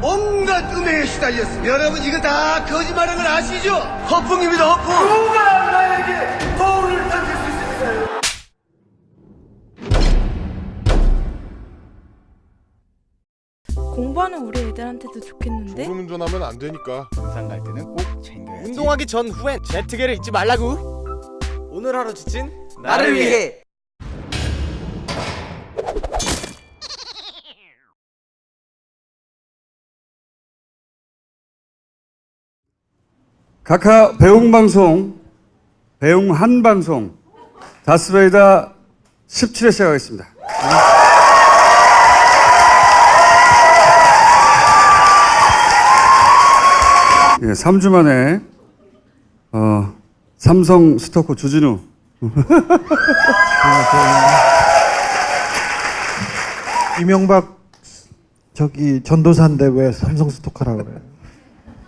온갖 음해에 시달렸습니다. 여러분 이거 다 거짓말인 걸 아시죠? 허풍입니다, 허풍. 누가 나에게 거울을 던질 수 있습니까? 공부하는 우리 애들한테도 좋겠는데? 운전하면 안 되니까. 등산 갈 때는 꼭 챙겨야지. 운동하기 전후엔 제트기를 잊지 말라고. 오늘 하루 지친 나를 위해. 각하 배웅방송, 배웅한방송 다스베이다 17회 시작하겠습니다. 예, 3주 만에 삼성 스토커 주진우 이명박 저기 전도사인데 왜 삼성 스토커라고 그래요?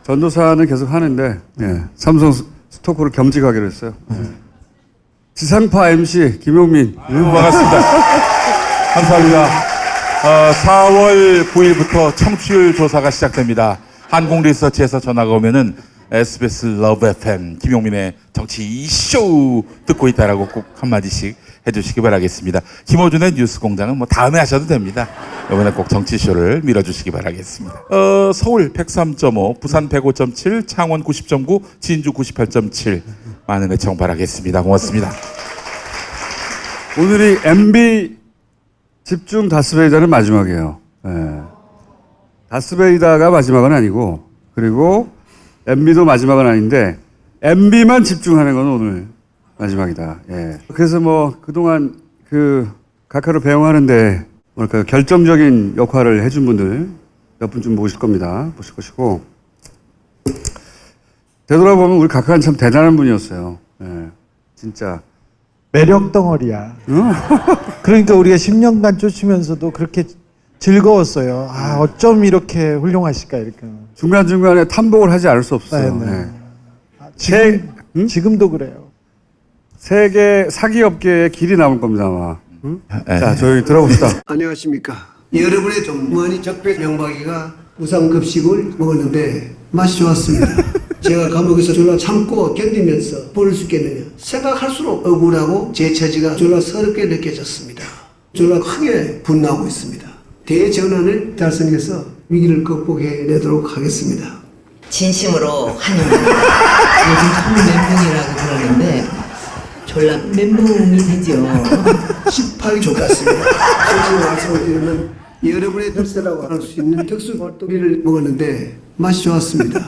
전도사는 계속 하는데 예, 삼성 스토커를 겸직하기로 했어요. 지상파 MC 김용민. 반갑습니다. 감사합니다. 4월 9일부터 청취율 조사가 시작됩니다. 한국리서치에서 전화가 오면은 SBS 러브 FM 김용민의 정치 이쇼 듣고 있다라고 꼭 한마디씩 해주시기 바라겠습니다. 김호준의 뉴스공장은 뭐 다음에 하셔도 됩니다. 이번에 꼭 정치쇼를 밀어주시기 바라겠습니다. 서울 103.5, 부산 105.7, 창원 90.9, 진주 98.7 많은 애청 바라겠습니다. 고맙습니다. 오늘이 MB 집중 다스베이다는 마지막이에요. 예. 다스베이다가 마지막은 아니고, 그리고 MB도 마지막은 아닌데 MB만 집중하는 건 오늘 마지막이다. 예. 그래서 뭐 그동안 그 각하를 배웅하는데 뭐랄까요, 결정적인 역할을 해준 분들 몇 분 좀 모실 겁니다. 모실 것이고, 되돌아보면 우리 각하는 참 대단한 분이었어요. 예. 진짜 매력 덩어리야. 그러니까 우리가 10년간 쫓으면서도 그렇게 즐거웠어요. 아, 어쩜 이렇게 훌륭하실까 이렇게. 중간중간에 탐복을 하지 않을 수 없어요. 네, 네. 예. 아, 지금도 그래요. 세계 사기 업계의 길이 남을 겁니다, 아마. 응? 자, 저희 들어봅시다. 안녕하십니까. 여러분의 전무한이 적배 명박이가 우상급식을 먹었는데 맛이 좋았습니다. 제가 감옥에서 졸라 참고 견디면서 버릴 수 있겠느냐 생각할수록 억울하고 제 처지가 졸라 서럽게 느껴졌습니다. 졸라 크게 분노하고 있습니다. 대전환을 달성해서 위기를 극복해내도록 하겠습니다. 진심으로 환영합니다. 요즘 참 멘붕이라고 그러는데 졸라 멘붕이 되죠. 18조 같습니다. 솔직히 말씀을 드리면 여러분의 혈세라고 할 수 있는 특수 벌떡이를 먹었는데 맛이 좋았습니다.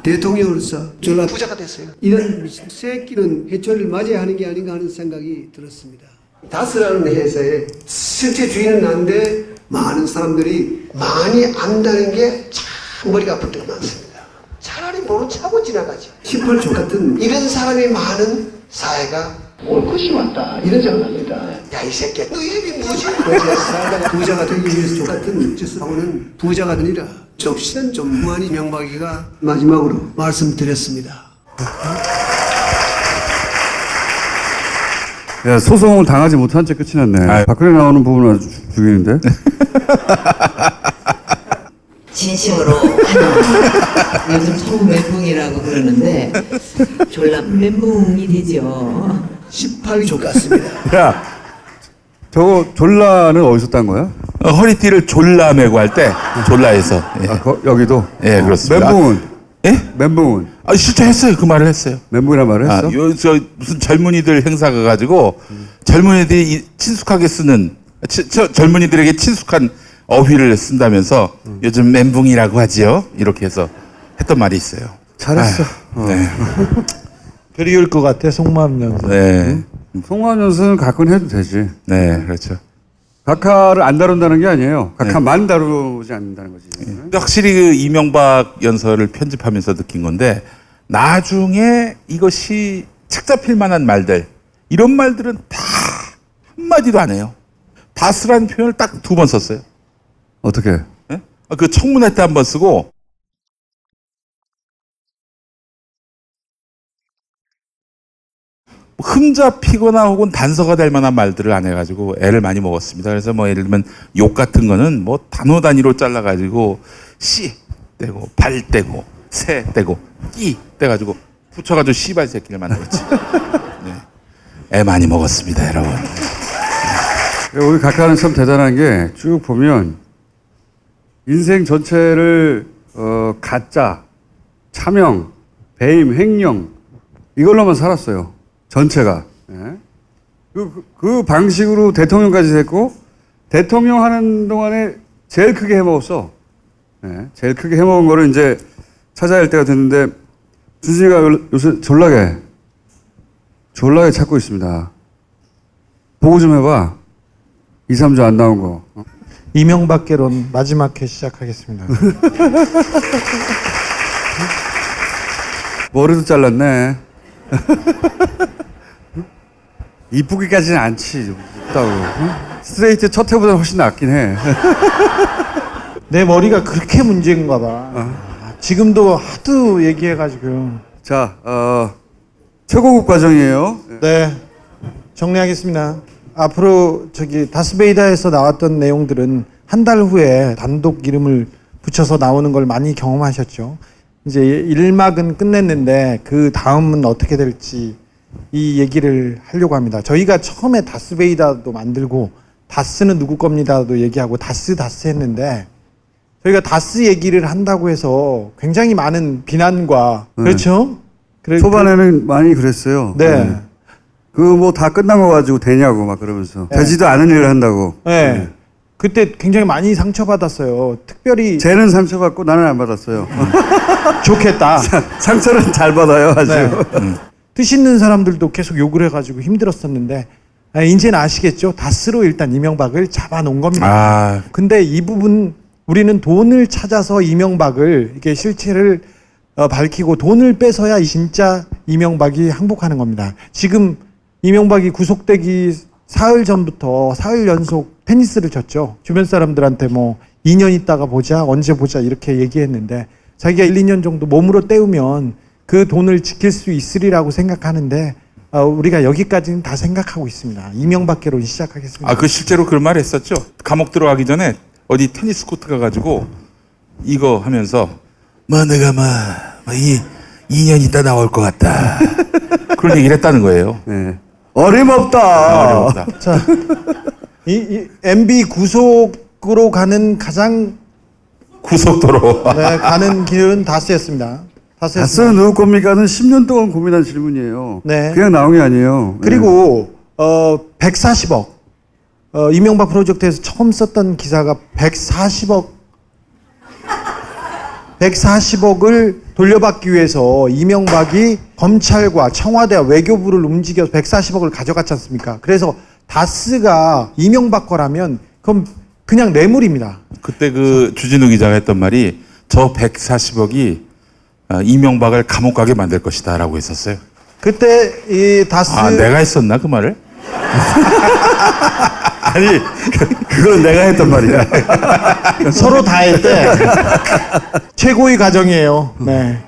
대통령으로서 졸라 부자가 됐어요. 이런 미친 새끼는 해초를 맞아야 하는 게 아닌가 하는 생각이 들었습니다. 다스라는 회사에 실제 주인은 난데 많은 사람들이 많이 안다는 게 참 머리가 아플 때가 많습니다. 차라리 모른 척하고 지나가죠. 18조 같은 이런 사람이 많은 사회가 올 것이 왔다 이런 생각합니다. 야 이 새끼야 너 이름이 뭐지? 부자가 되기 위해서 조 같은 짓을 하고는 부자가 되니라. 접시는 좀 무한히 명박이가 마지막으로 말씀드렸습니다. 야, 소송을 당하지 못한 채 끝이 났네. 박근혜 나오는 부분은 아주 죽이는데. 진심으로 환영합니다. 요즘 참 멘붕이라고 그러는데 졸라 멘붕이 되죠. 18조 같습니다. 야, 저거 졸라는 어디서 딴 거야? 허리띠를 졸라 메고 할 때 졸라에서. 예. 아, 여기도? 예, 그렇습니다. 멘붕은? 예? 멘붕은? 아, 실제 했어요. 그 말을 했어요. 멘붕이란 말을 했어? 저 무슨 젊은이들 행사 가가지고 젊은이들이 친숙하게 쓰는 젊은이들에게 친숙한 어휘를 쓴다면서 요즘 멘붕이라고 하지요. 이렇게 해서 했던 말이 있어요. 잘했어. 네. 그리울 것 같아 속마음 연습. 네. 송환 연습은 가끔 해도 되지. 네, 그렇죠. 각하를 안 다룬다는 게 아니에요. 각하만 다루지 않는다는 거지. 확실히 그 이명박 연설을 편집하면서 느낀 건데 나중에 이것이 책 잡힐 만한 말들 이런 말들은 다 한마디도 안 해요. 다스라는 표현을 딱 2번 썼어요. 어떻게? 네? 그 청문회 때 1번 쓰고 흠잡히거나 혹은 단서가 될 만한 말들을 안 해가지고 애를 많이 먹었습니다. 그래서 뭐 예를 들면 욕 같은 거는 뭐 단어 단위로 잘라가지고 씨 떼고 발 떼고 새 떼고 끼 떼가지고 붙여가지고 씨발 새끼를 만들었지. 네. 애 많이 먹었습니다, 여러분. 우리 각하는 참 대단한 게 쭉 보면 인생 전체를 가짜, 차명, 배임, 횡령 이걸로만 살았어요. 전체가. 예. 그 방식으로 대통령까지 됐고 대통령 하는 동안에 제일 크게 해먹었어. 예. 제일 크게 해먹은 거를 이제 찾아야 할 때가 됐는데 준승이가 요새 졸라게 찾고 있습니다. 보고 좀 해봐. 2, 3주 안 나온 거. 이명박계론 마지막 회 시작하겠습니다. 머리도 잘랐네. 이쁘기까지는 않지. 없다고. 스트레이트 첫 회보다 훨씬 낫긴 해. 내 머리가 그렇게 문제인가 봐. 지금도 하도 얘기해가지고. 자, 최고급 과정이에요. 네, 정리하겠습니다. 앞으로 다스베이다에서 나왔던 내용들은 한 달 후에 단독 이름을 붙여서 나오는 걸 많이 경험하셨죠. 이제 1막은 끝냈는데 그 다음은 어떻게 될지 이 얘기를 하려고 합니다. 저희가 처음에 다스베이다도 만들고 다스는 누구 겁니다도 얘기하고 다스 했는데 저희가 다스 얘기를 한다고 해서 굉장히 많은 비난과 그렇죠? 초반에는 많이 그랬어요. 네. 뭐 다 끝난 거 가지고 되냐고 막 그러면서. 되지도 않은 일을 한다고. 네. 그때 굉장히 많이 상처받았어요. 특별히 쟤는 상처받고 나는 안 받았어요. 좋겠다. 상처는 잘 받아요, 아주. 네. 뜻 있는 사람들도 계속 욕을 해가지고 힘들었었는데 이제는 아시겠죠? 다스로 일단 이명박을 잡아놓은 겁니다. 근데 이 부분 우리는 돈을 찾아서 이명박을 이렇게 실체를 밝히고 돈을 뺏어야 진짜 이명박이 항복하는 겁니다. 지금 이명박이 구속되기 사흘 전부터 사흘 연속 테니스를 쳤죠. 주변 사람들한테 뭐 2년 있다가 보자, 언제 보자 이렇게 얘기했는데 자기가 1, 2년 정도 몸으로 때우면 그 돈을 지킬 수 있으리라고 생각하는데 우리가 여기까지는 다 생각하고 있습니다. 이명박계론 시작하겠습니다. 그 실제로 그런 말 했었죠. 감옥 들어가기 전에 어디 테니스 코트 가가지고 이거 하면서 내가 2년 있다 나올 것 같다. 그런 얘기를 했다는 거예요. 네. 어림없다. 어려웠다. 자, 이 MB 구속으로 가는 가장 구속도로. 네, 가는 길은 다스였습니다. 다스는 누구 겁니까는 10년 동안 고민한 질문이에요. 네. 그냥 나온 게 아니에요. 그리고 140억 이명박 프로젝트에서 처음 썼던 기사가 140억을 돌려받기 위해서 이명박이 검찰과 청와대와 외교부를 움직여서 140억을 가져갔지 않습니까? 그래서 다스가 이명박 거라면 그럼 그냥 뇌물입니다. 그때 그 주진우 기자가 했던 말이 저 140억이 이명박을 감옥 가게 만들 것이다라고 했었어요. 그때 이 다스 내가 했었나 그 말을? 아니, 그건 내가 했던 말이야. 서로 다 했대. 최고의 과정이에요. 네.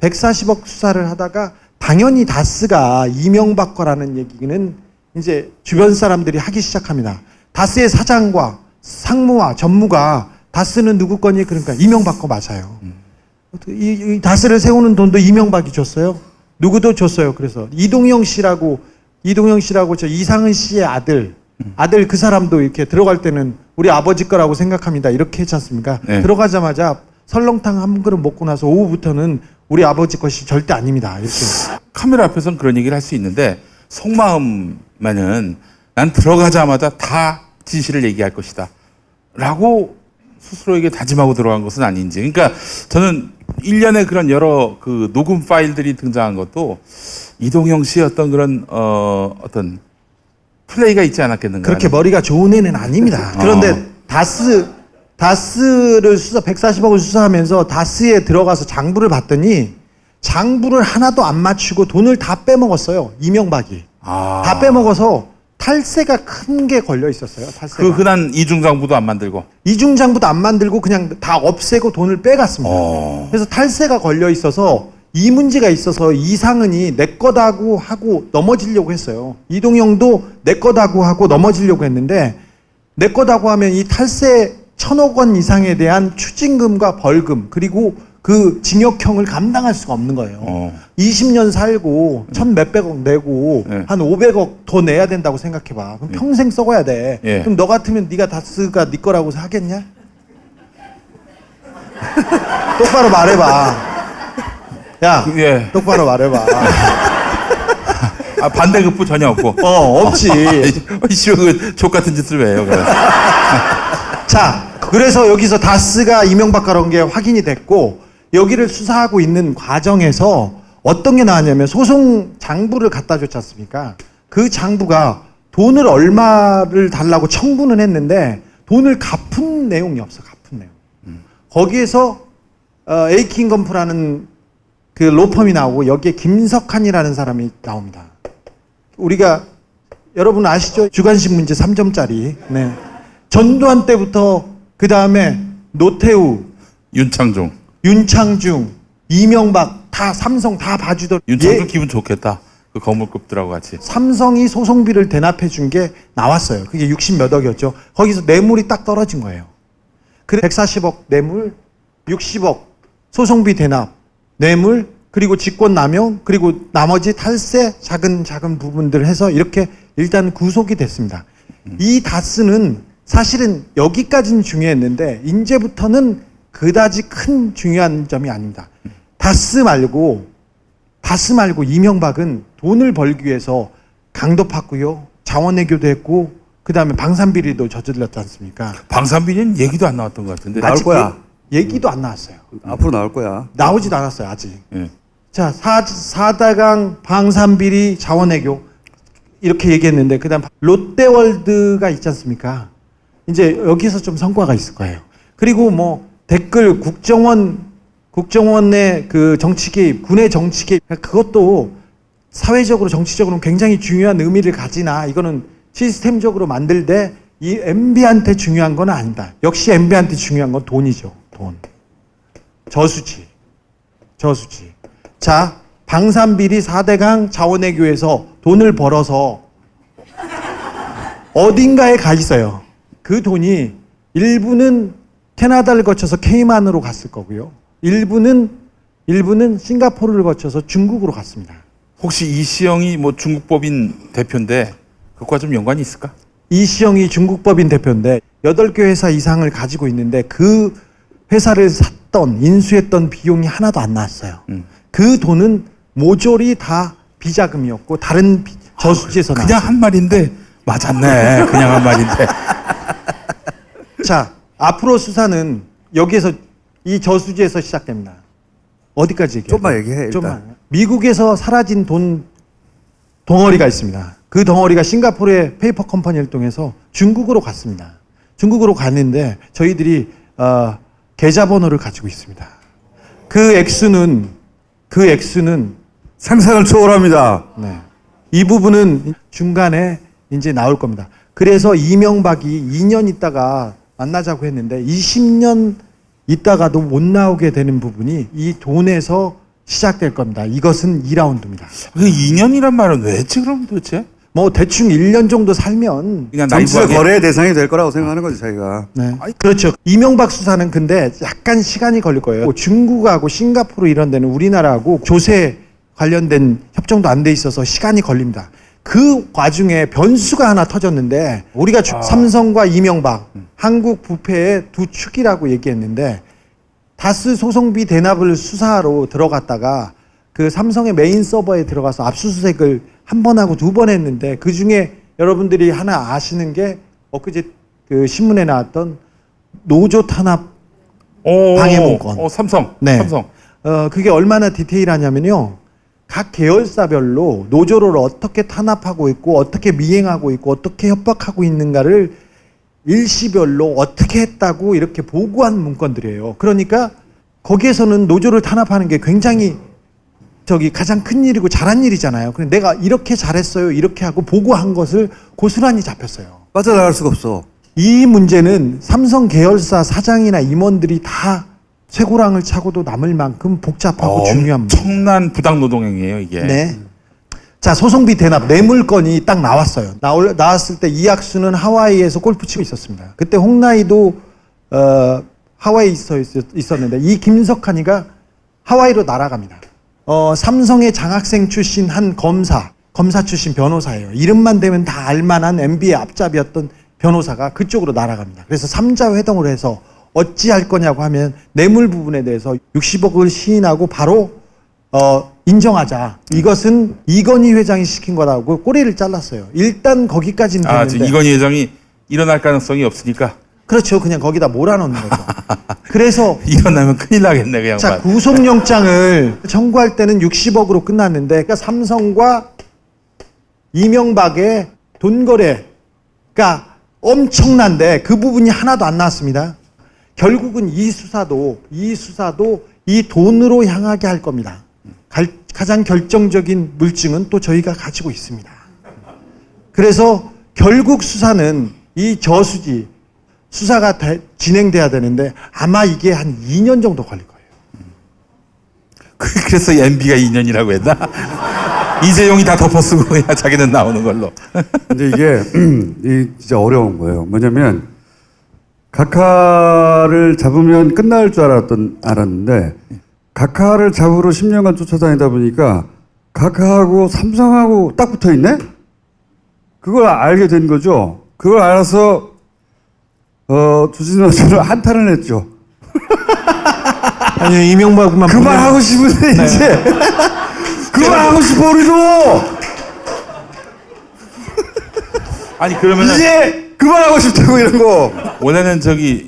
140억 수사를 하다가 당연히 다스가 이명박 거라는 얘기는 이제 주변 사람들이 하기 시작합니다. 다스의 사장과 상무와 전무가 다스는 누구 거니? 그러니까 이명박 거 맞아요. 이 다스를 세우는 돈도 이명박이 줬어요. 누구도 줬어요. 그래서 이동영 씨라고 저 이상은 씨의 아들 그 사람도 이렇게 들어갈 때는 우리 아버지 거라고 생각합니다. 이렇게 했지 않습니까? 네. 들어가자마자 설렁탕 한 그릇 먹고 나서 오후부터는 우리 아버지 것이 절대 아닙니다. 이렇게. 카메라 앞에서는 그런 얘기를 할 수 있는데 속마음만은 난 들어가자마자 다 진실을 얘기할 것이다 라고 스스로에게 다짐하고 들어간 것은 아닌지. 그러니까 저는 일련의 그런 여러 그 녹음 파일들이 등장한 것도 이동영 씨의 어떤 그런 어떤 플레이가 있지 않았겠는가. 그렇게 머리가 좋은 애는 아닙니다. 그런데 다스를 140억을 수사하면서 다스에 들어가서 장부를 봤더니 장부를 하나도 안 맞추고 돈을 다 빼먹었어요. 이명박이. 다 빼먹어서 탈세가 큰 게 걸려 있었어요. 탈세가. 그 흔한 이중장부도 안 만들고. 이중장부도 안 만들고 그냥 다 없애고 돈을 빼갔습니다. 그래서 탈세가 걸려 있어서 이 문제가 있어서 이상은이 내 거다고 하고 넘어지려고 했어요. 이동영도 내 거다고 하고 넘어지려고 했는데 내 거다고 하면 이 탈세 1,000억 원 이상에 대한 추징금과 벌금 그리고 그 징역형을 감당할 수가 없는 거예요. 20년 살고 1,몇백억 내고 네. 한 500억 더 내야 된다고 생각해봐. 그럼 평생 썩어야 돼. 예. 그럼 너 같으면 네가 다스가 네 거라고 하겠냐? 똑바로 말해봐. 야, 예. 똑바로 말해봐. 반대급부 전혀 없고. 없지. 이씨, 그족 같은 짓을 왜 해요? 그래. 자, 그래서 여기서 다스가 이명박 가는 게 확인이 됐고 여기를 수사하고 있는 과정에서 어떤 게 나왔냐면 소송 장부를 갖다 줬지 않습니까? 그 장부가 돈을 얼마를 달라고 청구는 했는데 돈을 갚은 내용이 없어. 갚은 내용. 거기에서 에이킹건프라는 그 로펌이 나오고 여기에 김석한이라는 사람이 나옵니다. 우리가 여러분 아시죠? 주간식 문제 3점짜리. 네. 전두환 때부터 그 다음에 노태우, 윤창중. 윤창중, 이명박 다 삼성 다 봐주던 윤창중 기분 좋겠다. 그 거물급들하고 같이. 삼성이 소송비를 대납해 준 게 나왔어요. 그게 60몇 억이었죠. 거기서 뇌물이 딱 떨어진 거예요. 그래 140억 뇌물, 60억 소송비 대납, 뇌물, 그리고 직권남용, 그리고 나머지 탈세 작은 부분들 해서 이렇게 일단 구속이 됐습니다. 이 다스는 사실은 여기까지는 중요했는데 이제부터는 그다지 큰 중요한 점이 아닙니다. 다스 말고 이명박은 돈을 벌기 위해서 강도 팠고요, 자원외교도 했고, 그 다음에 방산비리도 저질렀지 않습니까? 방산비리는 얘기도 안 나왔던 것 같은데. 나올 거야. 얘기도 안 나왔어요. 앞으로 나올 거야. 나오지도 않았어요, 아직. 예. 자, 4다강 방산비리 자원외교 이렇게 얘기했는데 그다음 롯데월드가 있지 않습니까? 이제 여기서 좀 성과가 있을 거예요. 그리고 뭐 댓글 국정원의 그 정치 개입, 군의 정치 개입 그것도 사회적으로 정치적으로 굉장히 중요한 의미를 가지나 이거는 시스템적으로 만들되 이 MB한테 중요한 건 아니다. 역시 MB한테 중요한 건 돈이죠. 돈. 저수지. 자, 방산비리 4대강 자원외교에서 돈을 벌어서 어딘가에 가 있어요. 그 돈이 일부는 캐나다를 거쳐서 케이만으로 갔을 거고요. 일부는 싱가포르를 거쳐서 중국으로 갔습니다. 혹시 이시영이 뭐 중국법인 대표인데 그것과 좀 연관이 있을까? 이시영이 중국법인 대표인데 8개 회사 이상을 가지고 있는데 그 회사를 샀던 인수했던 비용이 하나도 안 나왔어요. 그 돈은 모조리 다 비자금이었고 다른 저수지에서 그냥 나왔어요. 한 말인데 맞았네. 그냥 한 말인데. 자, 앞으로 수사는 여기에서 이 저수지에서 시작됩니다. 어디까지 얘기해요? 좀만 얘기해, 일단. 좀만. 미국에서 사라진 돈 덩어리가 있습니다. 그 덩어리가 싱가포르의 페이퍼 컴퍼니를 통해서 중국으로 갔습니다. 중국으로 갔는데 저희들이 계좌번호를 가지고 있습니다. 그 액수는 상상을 초월합니다. 네. 이 부분은 중간에 이제 나올 겁니다. 그래서 이명박이 2년 있다가 만나자고 했는데 20년 있다가도 못 나오게 되는 부분이 이 돈에서 시작될 겁니다. 이것은 2라운드입니다. 그 2년이란 말은 왜 했지 그럼 도대체? 뭐 대충 1년 정도 살면 그냥 정치적 나이브하게. 거래의 대상이 될 거라고 생각하는 거지 자기가. 네. 그렇죠. 이명박 수사는 근데 약간 시간이 걸릴 거예요. 중국하고 싱가포르 이런 데는 우리나라하고 조세 관련된 협정도 안 돼 있어서 시간이 걸립니다. 그 와중에 변수가 하나 터졌는데 우리가 삼성과 이명박, 한국 부패의 두 축이라고 얘기했는데 다스 소송비 대납을 수사하러 들어갔다가 그 삼성의 메인 서버에 들어가서 압수수색을 한 번 하고 2번 했는데 그 중에 여러분들이 하나 아시는 게 엊그제 그 신문에 나왔던 노조 탄압 방해 문건. 삼성. 네. 삼성. 그게 얼마나 디테일하냐면요. 각 계열사별로 노조를 어떻게 탄압하고 있고 어떻게 미행하고 있고 어떻게 협박하고 있는가를 일시별로 어떻게 했다고 이렇게 보고한 문건들이에요. 그러니까 거기에서는 노조를 탄압하는 게 굉장히 가장 큰 일이고 잘한 일이잖아요. 근데 내가 이렇게 잘했어요. 이렇게 하고 보고한 것을 고스란히 잡혔어요. 빠져나갈 수가 없어. 이 문제는 삼성 계열사 사장이나 임원들이 다 쇠고랑을 차고도 남을 만큼 복잡하고 중요한 문제. 엄청난 부당 노동행위예요 이게. 네. 자, 소송비 대납 뇌물건이 딱 나왔어요. 나왔을 때 이학수는 하와이에서 골프 치고 있었습니다. 그때 홍나이도 하와이에 있었는데 이 김석환이가 하와이로 날아갑니다. 삼성의 장학생 출신 한 검사 출신 변호사예요. 이름만 대면 다 알만한 MB의 앞잡이였던 변호사가 그쪽으로 날아갑니다. 그래서 3자 회동을 해서 어찌할 거냐고 하면 뇌물 부분에 대해서 60억을 시인하고 바로 인정하자. 이것은 이건희 회장이 시킨 거라고 꼬리를 잘랐어요. 일단 거기까지는 됐는데. 지금 이건희 회장이 일어날 가능성이 없으니까. 그렇죠. 그냥 거기다 몰아넣는 거죠. 그래서 일어나면 큰일 나겠네 그냥. 자, 구속영장을 청구할 때는 60억으로 끝났는데 그러니까 삼성과 이명박의 돈 거래가 엄청난데 그 부분이 하나도 안 나왔습니다. 결국은 이 수사도 이 돈으로 향하게 할 겁니다. 가장 결정적인 물증은 또 저희가 가지고 있습니다. 그래서 결국 수사는 이 저수지 수사가 진행돼야 되는데 아마 이게 한 2년 정도 걸릴 거예요. 그래서 MB가 2년이라고 했나? 이재용이 다 덮어쓰고 그냥 자기는 나오는 걸로. 근데 이게 진짜 어려운 거예요. 뭐냐면 각하를 잡으면 끝날 줄 알았는데 각하를 잡으러 10년간 쫓아다니다 보니까 각하하고 삼성하고 딱 붙어 있네? 그걸 알게 된 거죠. 그걸 알아서 주진우처럼 한탄을 했죠. 아니 이명박만 그만하고 싶은데 네. 이제 그만하고 싶어 우리도 아니 그러면은 이제 그만하고 싶다고 이런 거. 원래는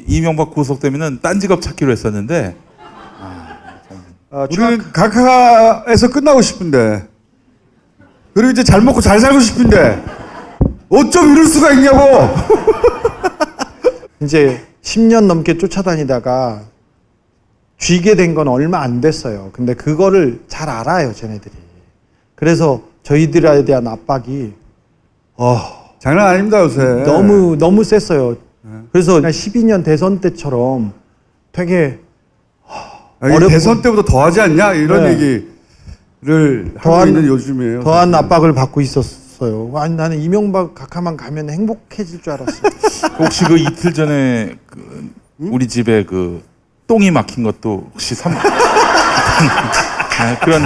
이명박 구속되면은 딴 직업 찾기로 했었는데 우리는 각하에서 끝나고 싶은데 그리고 이제 잘 먹고 잘 살고 싶은데 어쩜 이럴 수가 있냐고. 이제 10년 넘게 쫓아다니다가 쥐게 된 건 얼마 안 됐어요. 근데 그거를 잘 알아요, 쟤네들이. 그래서 저희들에 대한 압박이 장난 아닙니다 요새. 너무 셌어요. 그래서 12년 대선 때처럼 되게 어렵고 대선 때보다 더 하지 않냐 이런 네. 얘기를 하고 있는 요즘이에요. 더한 압박을 받고 있었어요. 아니 나는 이명박 각하만 가면 행복해질 줄 알았어요. 혹시 그 이틀 전에 우리 집에 그 똥이 막힌 것도 혹시 그런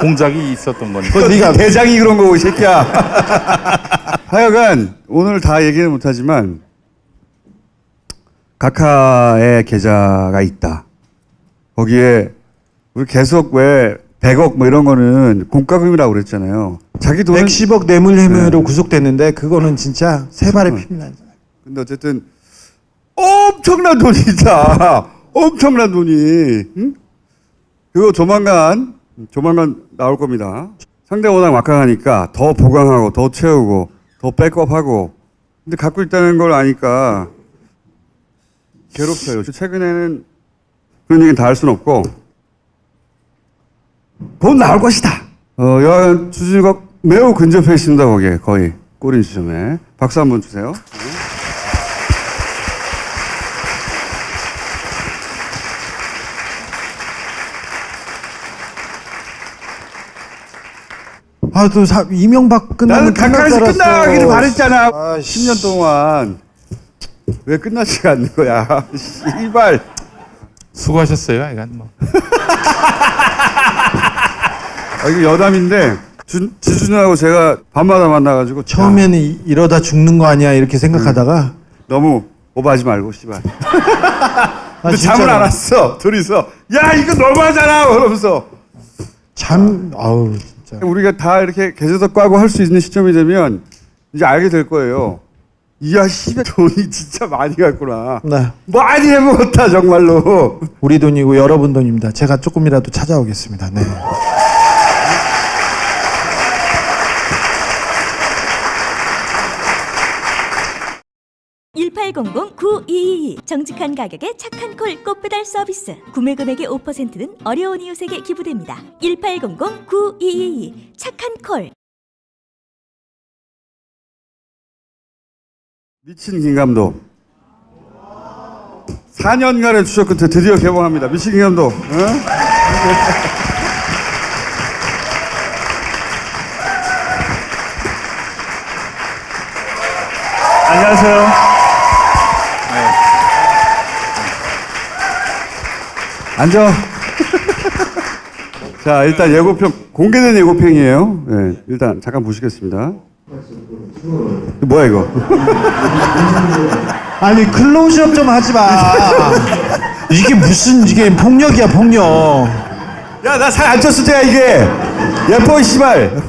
공작이 있었던 거니까. 네가 대장이 그런 거고 이 새끼야. 하여간 오늘 다 얘기는 못하지만 각하의 계좌가 있다. 거기에 우리 계속 왜 100억 뭐 이런 거는 공과금이라고 그랬잖아요. 자기 돈은 110억 뇌물 혐의로 구속됐는데 그거는 진짜 세 발의 피입니다. 근데 어쨌든 엄청난 돈이다. 엄청난 돈이. 응? 그거 조만간 나올 겁니다. 상대 워낙 막강하니까 더 보강하고 더 채우고 더 백업하고. 근데 갖고 있다는 걸 아니까 괴롭혀요. 최근에는 그런 얘기는 다 할 수는 없고 곧 나올 것이다. 여하간 주진우가 매우 근접해 있습니다. 거기에 거의 꼬린 지점에. 박수 한번 주세요. 2명박 끝나면 나는 각하에서 끝날 줄 알았어. 끝나기를 바랬잖아. 아, 10년 동안 왜 끝나지가 않는 거야. 씨발. 수고하셨어요, 이건 뭐. 이거 여담인데 지준하고 제가 밤마다 만나가지고 처음에는 이러다 죽는 거 아니야 이렇게 생각하다가 너무 오버하지 말고 씨발. 근데 진짜로. 잠을 안 왔어. 둘이서 야 이거 너무하잖아 그러면서 아우 진짜. 우리가 다 이렇게 계좌도 까고 할 수 있는 시점이 되면 이제 알게 될 거예요. 이야 씨발 돈이 진짜 많이 갔구나. 네. 많이 해먹었다 정말로. 우리 돈이고 여러분 돈입니다. 제가 조금이라도 찾아오겠습니다. 네. 정직한 가격에 착한 콜 꽃배달 서비스. 구매 금액의 5%는 어려운 이웃에게 기부됩니다. 1800-9222 착한 콜. 미친 김감독 4년간의 추적 끝에 드디어 개봉합니다. 미친 김감독. 안녕하세요. 앉아. 자, 일단 예고편, 공개된 예고편이에요. 네, 일단 잠깐 보시겠습니다. 뭐야, 이거? 아니 클로즈업 좀 하지 마. 이게 무슨 이게 폭력이야 폭력. 야, 나 살 안 쪘을 때야, 이게! 예뻐, 씨발!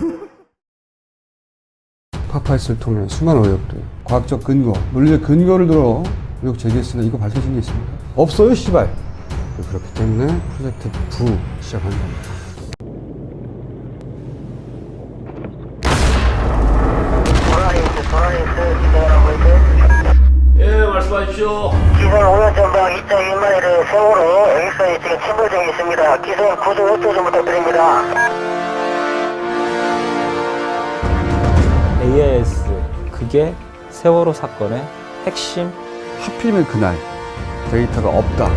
파파이스를 통해 수많은 의혹들, 과학적 근거, 논리적 근거를 들어 의혹 제기했으나 이거 밝혀진 게 있습니까? 없어요, 씨발! 그렇기 때문에 프로젝트 부 시작하는 겁니다. 예, 말씀하십시오. 기선 5년 전방 2.1마일의 세월호 A사에 지금 침몰 중에 있습니다. 기선 구조 5초 좀 부탁드립니다. AIS 그게 세월호 사건의 핵심. 하필이면 그날 데이터가 없다.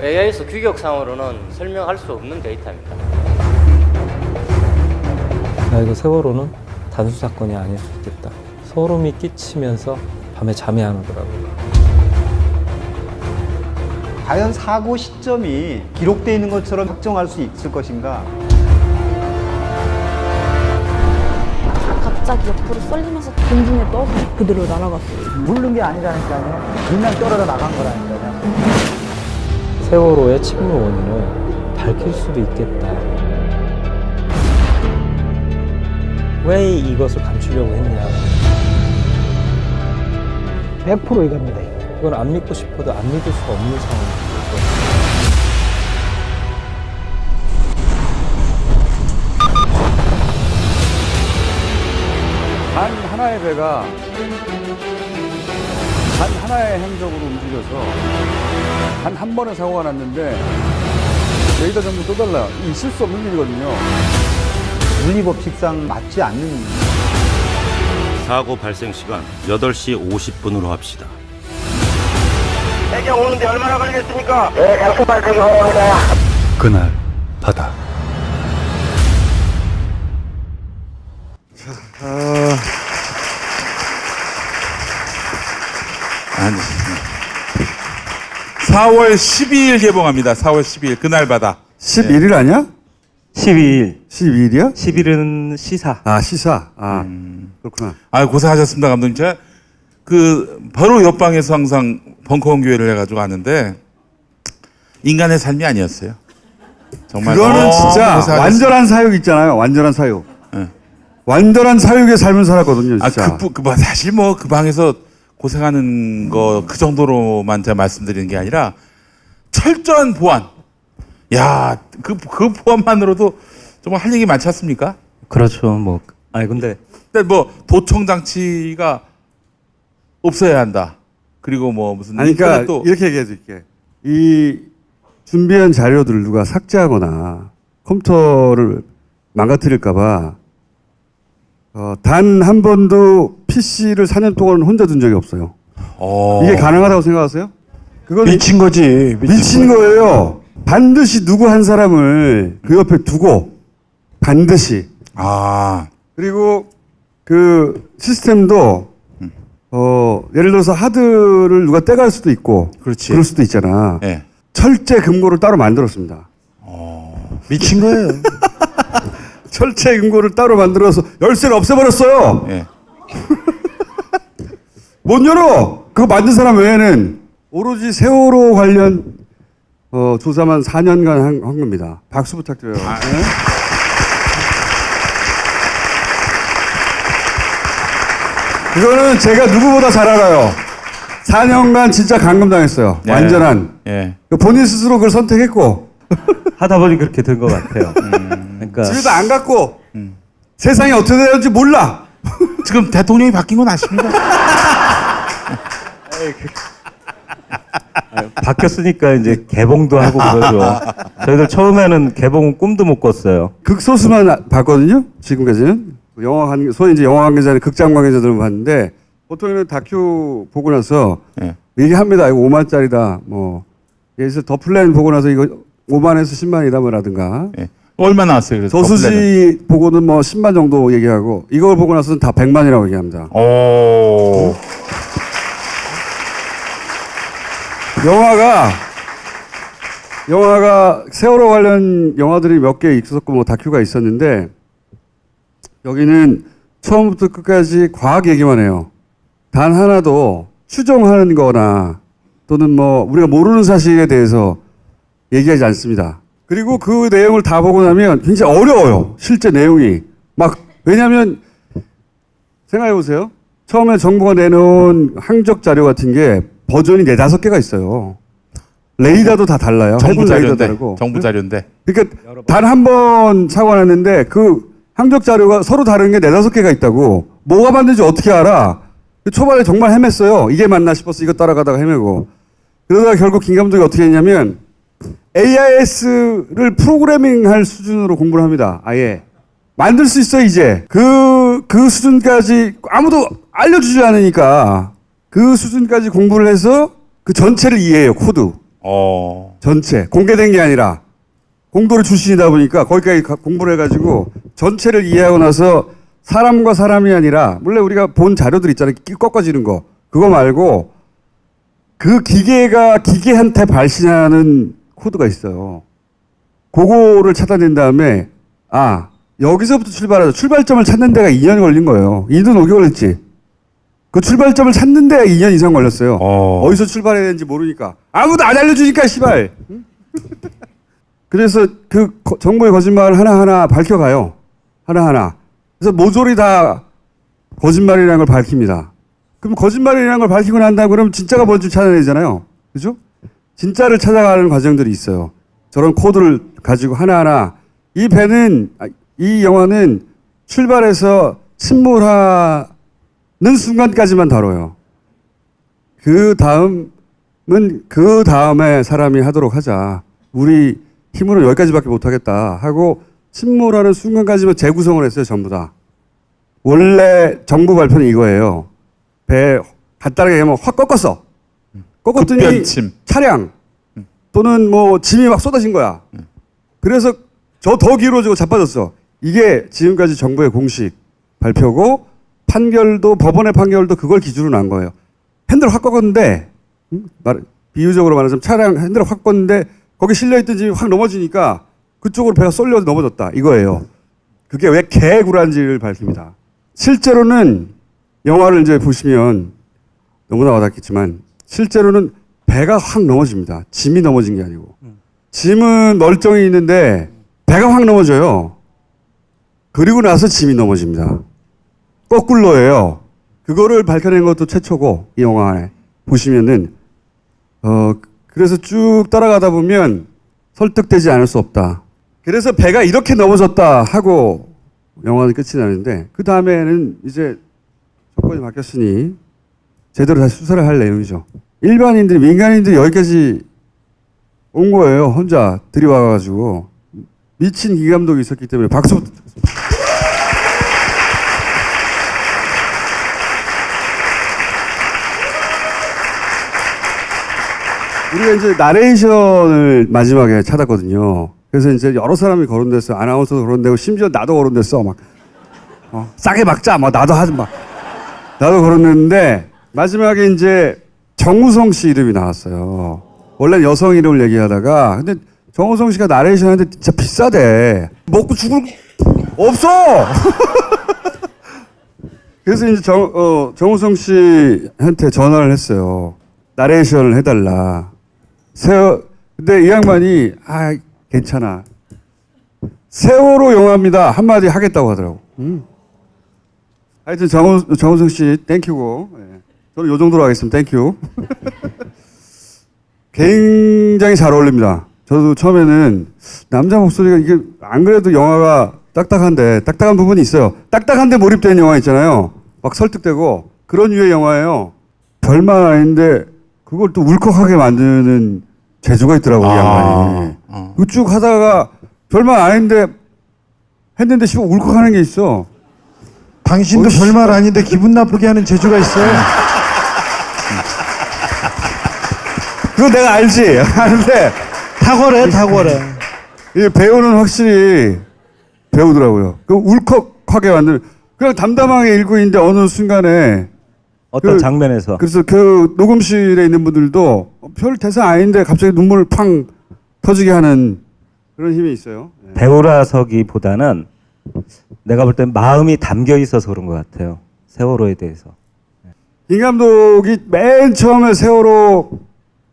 AIS 규격상으로는 설명할 수 없는 데이터입니다. 나 이거 세월호는 단수 사건이 아닐 수 있겠다. 소름이 끼치면서 밤에 잠이 안 오더라고요. 과연 사고 시점이 기록되어 있는 것처럼 확정할 수 있을 것인가? 갑자기 옆으로 쏠리면서 공중에 떠서 그대로 날아갔어요. 물른 게 아니라니까요. 그냥 떨어져 나간 거라니까요. 세월호의 침몰 원인을 밝힐 수도 있겠다. 왜 이것을 감추려고 했냐. 100% 이겁니다. 이건 안 믿고 싶어도 안 믿을 수가 없는 상황이죠. 단 하나의 배가 단 하나의 행적으로 움직여서 단 한 번의 사고가 났는데 레이더 정보 또 달라. 있을 수 없는 일이거든요. 물리법칙상 맞지 않는. 사고 발생 시간 8시 50분으로 합시다. 해경 오는데 얼마나 걸리겠습니까? 네, 장소만 되기 바랍니다. 그날 바다. 아니. 4월 12일 개봉합니다. 4월 12일 그날 바다. 11일 아니야? 12일. 12일이야? 10일은 시사. 아, 시사. 아, 그렇구나. 아, 고생하셨습니다, 감독님. 제가 바로 옆방에서 항상 벙커원 교회를 해가지고 아는데 인간의 삶이 아니었어요. 정말. 그거는 진짜 고생하셨습니다. 완전한 사육 있잖아요. 완전한 사육. 네. 완전한 사육의 삶을 살았거든요, 진짜. 사실 그 방에서 고생하는 거 그 정도로만 제가 말씀드리는 게 아니라 철저한 보안. 야, 그 보안만으로도 정말 할 얘기 많지 않습니까? 그렇죠. 뭐. 아니 근데 도청 장치가 없어야 한다. 그리고 무슨 아니, 그러니까 또 이렇게 얘기해 줄게. 이 준비한 자료들을 누가 삭제하거나 컴퓨터를 망가뜨릴까봐 단 한 번도 PC를 4년 동안 혼자 둔 적이 없어요. 이게 가능하다고 생각하세요? 그건 미친 거지. 미친 거예요. 반드시 누구 한 사람을 그 옆에 두고 반드시. 그리고 그 시스템도 예를 들어서 하드를 누가 떼갈 수도 있고 그렇지. 그럴 수도 있잖아. 네. 철제 금고를 따로 만들었습니다. 미친 거예요. 철제 금고를 따로 만들어서 열쇠를 없애버렸어요. 네. 못 열어. 그거 만든 사람 외에는 오로지 세월호 관련 조사만 4년간 한 겁니다. 박수 부탁드려요. 네. 이거는 제가 누구보다 잘 알아요. 4년간 진짜 감금당했어요. 네. 완전한. 예. 본인 스스로 그걸 선택했고. 하다 보니 그렇게 된 것 같아요. 그러니까 집에도 안 갔고. 세상이 어떻게 되는지 몰라. 지금 대통령이 바뀐 건 아십니까? 바뀌었으니까 이제 개봉도 하고 그러죠. 저희들 처음에는 개봉은 꿈도 못 꿨어요. 극소수만 봤거든요. 지금까지는 소위 이제 영화 관계자나 극장 관계자들은 봤는데 보통은 다큐 보고 나서 네. 얘기합니다. 이거 5만짜리다. 예를 더 플랜 보고 나서 이거 5만에서 10만이다 뭐라든가. 예. 얼마 나왔어요? 그래서 저수지 보고는 10만 정도 얘기하고 이걸 보고 나서는 다 100만이라고 얘기합니다. 오. 영화가 영화가 세월호 관련 영화들이 몇 개 있었고 뭐 다큐가 있었는데 여기는 처음부터 끝까지 과학 얘기만 해요. 단 하나도 추정하는 거나 또는 뭐 우리가 모르는 사실에 대해서 얘기하지 않습니다. 그리고 그 내용을 다 보고 나면 굉장히 어려워요. 실제 내용이. 막 왜냐하면 생각해 보세요. 처음에 정부가 내놓은 항적 자료 같은 게 버전이 4-5개가 있어요. 레이더도 다 달라요. 정부 해군 레이더 자료인데. 다르고. 정부 자료인데. 그러니까 단 한 번 사고 났는데 그 항적 자료가 서로 다른 게 4-5개가 있다고. 뭐가 맞는지 어떻게 알아? 초반에 정말 헤맸어요. 이게 맞나 싶어서 이거 따라가다가 헤매고. 그러다가 결국 김 감독이 어떻게 했냐면 AIS를 프로그래밍할 수준으로 공부를 합니다. 아예. 만들 수 있어 이제. 그 수준까지 아무도 알려주지 않으니까 그 수준까지 공부를 해서 그 전체를 이해해요. 코드. 전체. 공개된 게 아니라 공도를 출신이다 보니까 거기까지 공부를 해가지고 전체를 이해하고 나서 사람과 사람이 아니라 물론 우리가 본 자료들 있잖아요. 꺾어지는 거. 그거 말고 그 기계가 기계한테 발신하는 코드가 있어요. 그거를 찾아낸 다음에 여기서부터 출발하자. 출발점을 찾는 데가 2년이 걸린 거예요. 2년 5개월 걸렸지. 그 출발점을 찾는 데가 2년 이상 걸렸어요. 어디서 출발해야 되는지 모르니까. 아무도 안 알려주니까 시발. 그래서 그 정부의 거짓말을 하나하나 밝혀가요. 하나하나. 그래서 모조리 다 거짓말이라는 걸 밝힙니다. 그럼 거짓말이라는 걸 밝히고 난 다음에 그럼 진짜가 뭔지 찾아내잖아요. 그죠? 진짜를 찾아가는 과정들이 있어요. 저런 코드를 가지고 하나하나. 이 영화는 출발해서 침몰하는 순간까지만 다뤄요. 그 다음에 사람이 하도록 하자. 우리 힘으로 여기까지밖에 못하겠다 하고 침몰하는 순간까지만 재구성을 했어요. 전부 다. 원래 정부 발표는 이거예요. 배 간단하게 얘기하면 확 꺾었어. 꺾었더니 급변침. 차량 또는 뭐 짐이 막 쏟아진 거야. 그래서 저 더 길어지고 자빠졌어. 이게 지금까지 정부의 공식 발표고 법원의 판결도 그걸 기준으로 난 거예요. 핸들을 확 꺾었는데 비유적으로 말하자면 차량 핸들을 확 꺾었는데 거기 실려있던 짐이 확 넘어지니까 그쪽으로 배가 쏠려 넘어졌다. 이거예요. 그게 왜 개구란지를 밝힙니다. 실제로는 영화를 이제 보시면 너무나 와닿겠지만 실제로는 배가 확 넘어집니다. 짐이 넘어진 게 아니고. 짐은 멀쩡히 있는데 배가 확 넘어져요. 그리고 나서 짐이 넘어집니다. 거꾸로예요. 그거를 밝혀낸 것도 최초고 이 영화 안에 보시면은 그래서 쭉 따라가다 보면 설득되지 않을 수 없다. 그래서 배가 이렇게 넘어졌다 하고 영화는 끝이 나는데 그 다음에는 이제 정권이 바뀌었으니 제대로 다시 수사를 할 내용이죠. 일반인들이 민간인들이 여기까지 온 거예요. 혼자 들이와가지고 미친 기 감독이 있었기 때문에 박수부터 드렸습니다. 우리가 이제 나레이션을 마지막에 찾았거든요. 그래서 이제 여러 사람이 거론됐어요. 아나운서도 거론되고 심지어 나도 거론됐어. 막 싸게 막자. 막 나도 하지 마. 나도 거론됐는데 마지막에 이제 정우성 씨 이름이 나왔어요. 원래 여성 이름을 얘기하다가 근데 정우성 씨가 나레이션 하는데 진짜 비싸대. 먹고 죽을 없어. 그래서 이제 정우성 씨한테 전화를 했어요. 나레이션을 해달라. 근데 이 양반이 괜찮아. 세월호 영화입니다. 한마디 하겠다고 하더라고. 하여튼 정우성 씨 땡큐고 저는 요 정도로 하겠습니다. 땡큐. 굉장히 잘 어울립니다. 저도 처음에는 남자 목소리가 이게 안 그래도 영화가 딱딱한 부분이 있어요. 딱딱한데 몰입되는 영화 있잖아요. 막 설득되고 그런 류의 영화예요. 별말 아닌데 그걸 또 울컥하게 만드는 재주가 있더라고 이 양반이. 쭉 하다가 별말 아닌데 했는데 울컥하는 게 있어. 당신도 별말 아닌데 기분 나쁘게 하는 재주가 있어요. 그거 내가 알지. 아는데 탁월해. 이 배우는 확실히 배우더라고요. 그 울컥하게 만드는 그냥 담담하게 읽고 있는데 어느 순간에 어떤 장면에서 그래서 그 녹음실에 있는 분들도 별 대사 아닌데 갑자기 눈물을 팡 터지게 하는 그런 힘이 있어요. 예. 배우라서기보다는 내가 볼 땐 마음이 담겨 있어서 그런 것 같아요. 세월호에 대해서. 김 감독이 맨 처음에 세월호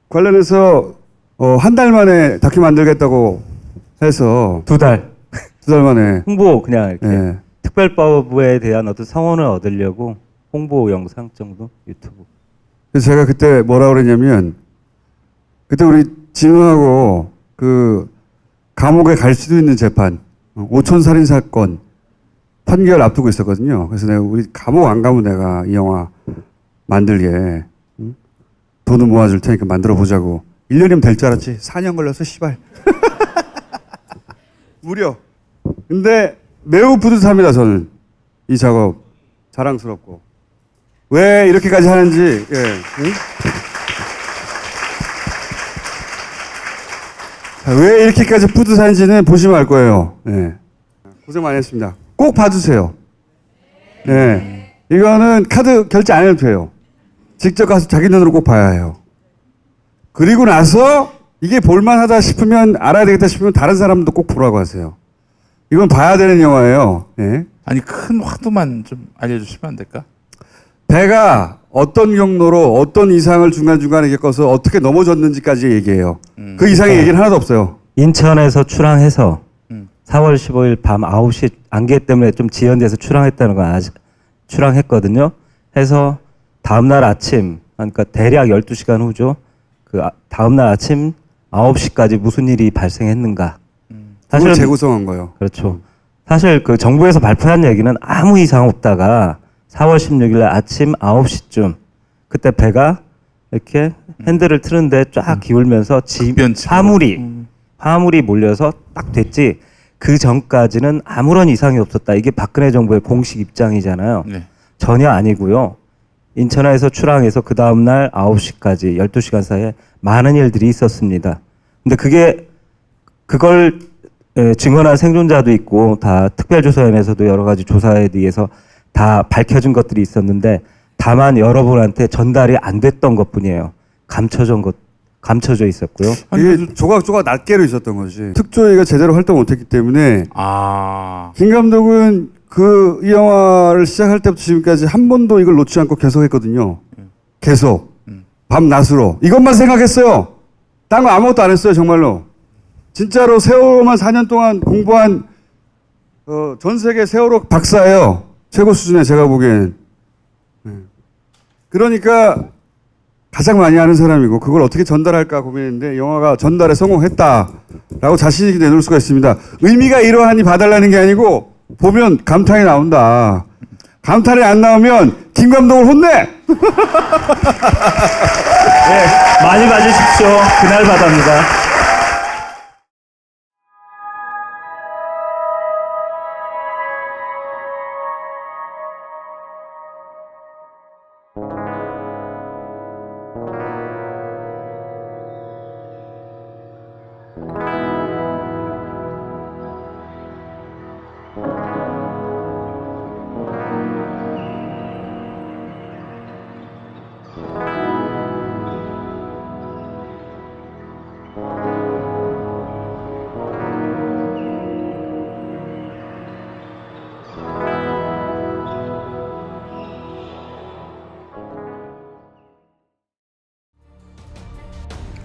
관련해서 한 달 만에 다큐 만들겠다고 해서 두 달 만에 홍보 그냥 이렇게 예. 특별법에 대한 어떤 성원을 얻으려고 홍보 영상 정도 유튜브. 그래서 제가 그때 뭐라 그랬냐면 그때 우리 진우하고 그 감옥에 갈 수도 있는 재판 5천 살인 사건 판결 앞두고 있었거든요. 그래서 내가 우리 감옥 안 가면 내가 이 영화 만들게 돈을 모아줄 테니까 만들어 보자고. 1년이면 될 줄 알았지. 4년 걸려서 씨발. 무려. 근데 매우 뿌듯합니다. 저는 이 작업 자랑스럽고 왜 이렇게까지 하는지. 예. 응? 자, 왜 이렇게까지 뿌듯한지는 보시면 알 거예요. 예. 고생 많이 했습니다. 꼭 봐주세요. 예. 이거는 카드 결제 안 해도 돼요. 직접 가서 자기 눈으로 꼭 봐야 해요. 그리고 나서 이게 볼만하다 싶으면 알아야 되겠다 싶으면 다른 사람도 꼭 보라고 하세요. 이건 봐야 되는 영화예요. 예. 아니 큰 화두만 좀 알려주시면 안 될까? 배가 어떤 경로로 어떤 이상을 중간중간에 겪어서 어떻게 넘어졌는지까지 얘기해요. 그 이상의 얘기는 하나도 없어요. 인천에서 출항해서 4월 15일 밤 9시 안개 때문에 좀 지연돼서 출항했다는 건 아직 출항했거든요. 해서 다음날 아침, 그러니까 대략 12시간 후죠. 그 다음날 아침 9시까지 무슨 일이 발생했는가. 사실 재구성한 거예요. 그렇죠. 사실 그 정부에서 발표한 얘기는 아무 이상 없다가 4월 16일 날 아침 9시쯤 그때 배가 이렇게 핸들을 트는데 쫙 기울면서 화물이 몰려서 딱 됐지. 그 전까지는 아무런 이상이 없었다. 이게 박근혜 정부의 공식 입장이잖아요. 네. 전혀 아니고요. 인천에서 출항해서 그 다음날 9시까지 12시간 사이에 많은 일들이 있었습니다. 근데 그걸 증언한 생존자도 있고 다 특별조사연에서도 여러 가지 조사에 의해서 다 밝혀진 것들이 있었는데 다만 여러분한테 전달이 안 됐던 것뿐이에요. 감춰져 있었고요. 이게 조각조각 낱개로 있었던 거지. 특조위가 제대로 활동 못했기 때문에 김 감독은 이 영화를 시작할 때부터 지금까지 한 번도 이걸 놓지 않고 계속했거든요. 계속 밤낮으로 이것만 생각했어요. 딴 거 아무것도 안 했어요. 정말로. 진짜로 세월호만 4년 동안 공부한 전 세계 세월호 박사예요. 최고 수준에 제가 보기엔. 그러니까 가장 많이 아는 사람이고 그걸 어떻게 전달할까 고민했는데 영화가 전달에 성공했다라고 자신 있게 내놓을 수가 있습니다. 의미가 이러하니 봐달라는 게 아니고 보면 감탄이 나온다. 감탄이 안 나오면 김 감독을 혼내. 네, 많이 봐주십시오. 그날 바다입니다.